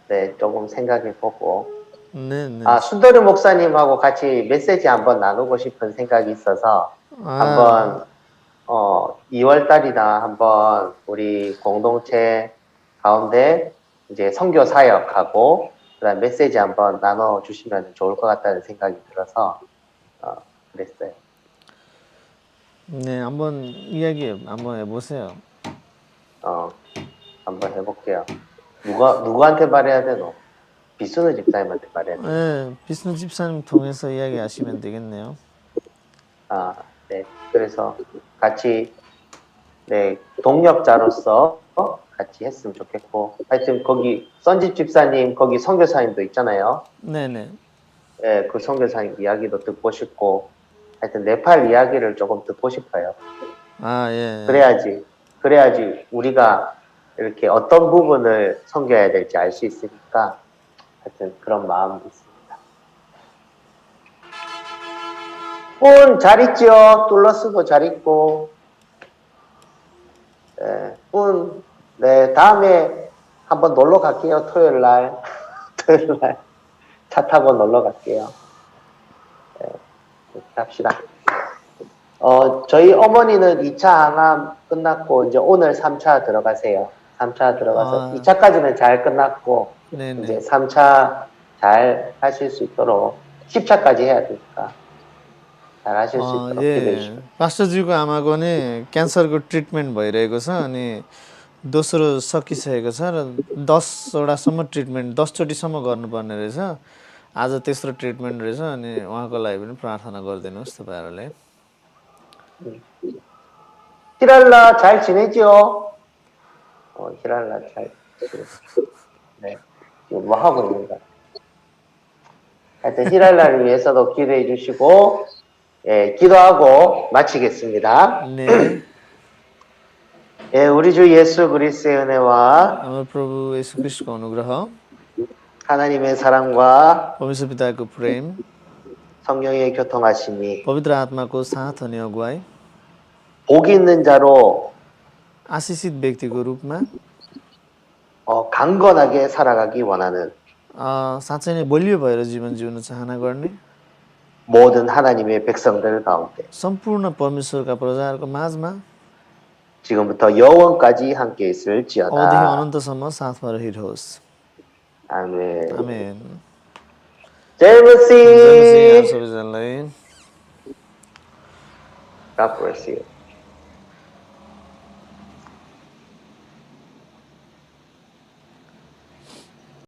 네, 조금 생각해 보고 네, 네. 아, 순도르 목사님하고 같이 메시지 한번 나누고 싶은 생각이 있어서 아, 한번 2월 달이나 한번 우리 공동체 가운데 이제 선교 사역하고 그다음 메시지 한번 나눠 주시면 좋을 것 같다는 생각이 들어서 그랬어요. 네, 한번 이야기 한번 해보세요. 한번 해볼게요. 누구한테 말해야 되노? 비스누 집사님한테 말해야 되노? 네, 비스누 집사님 통해서 이야기하시면 되겠네요. 아, 네. 그래서 같이 네, 동역자로서 같이 했으면 좋겠고 하여튼 거기 선집 집사님 거기 선교사님도 있잖아요. 네네. 예, 그 선교사님 이야기도 듣고 싶고 하여튼 네팔 이야기를 조금 듣고 싶어요. 아, 예. 그래야지 우리가 이렇게 어떤 부분을 섬겨야 될지 알 수 있으니까 하여튼 그런 마음이 있습니다. 운 잘 있죠? 둘러쓰고 잘 있고. 네, 네, 다음에 한번 놀러 갈게요. 토요일 날 차 타고 놀러 갈게요. 네, 이렇게 합시다. 저희 어머니는 2차 항암 끝났고 이제 오늘 3차 들어가세요. 3차 들어가서 2차까지는 잘 끝났고 네네. 이제 3차 잘 하실 수 있도록 10차까지 해야 되니까 잘 하실 수 있도록 기도해 주시고. पास्टरजीको आमाको नि क्यान्सरको ट्रिटमेन्ट भइरहेको छ अनि दोस्रो सकिसकेको छ र 10वटासम्म ट्रिटमेन्ट 10चोटिसम्म गर्नुपर्ने रहेछ। आज तेस्रो ट्रिटमेन्ट रहेछ अनि उहाँको लागि पनि प्रार्थना गरिदिनुहोस् तपाईँहरूले। 히랄라 잘 지내죠? 히랄라 잘 지내죠. 네. 지금 뭐 하고 있는가? 하여튼 히랄라를 위해서도 기도해 주시고, 예, 기도하고 마치겠습니다. 네. 예, 우리 주 예수 그리스도의 은혜와 हाम्रो प्रभु येशू ख्रीष्टको अनुग्रह, 하나님의 사랑과 परमेश्वर पिताको प्रेम, 성령의 교통하심이 पवित्र आत्माको साथ अनि अगुवाई, 복 있는 자로 आशिषित व्यक्तिको रूपमा 강건하게 살아가기 원하는 साँच्चै नै बलियो भएर जीवन जिउन चाहना गर्ने 모든 하나님의 백성들 가운데 सम्पूर्ण परमेश्वरका प्रजाहरूको माझमा 지금부터 영원까지 함께 अबदेखि 있을지어다. अनन्तसम्म साथमा रहिरहोस्। 아멘. आमेन। 제무씨. जय मसीह सबैजनालाई। God bless you.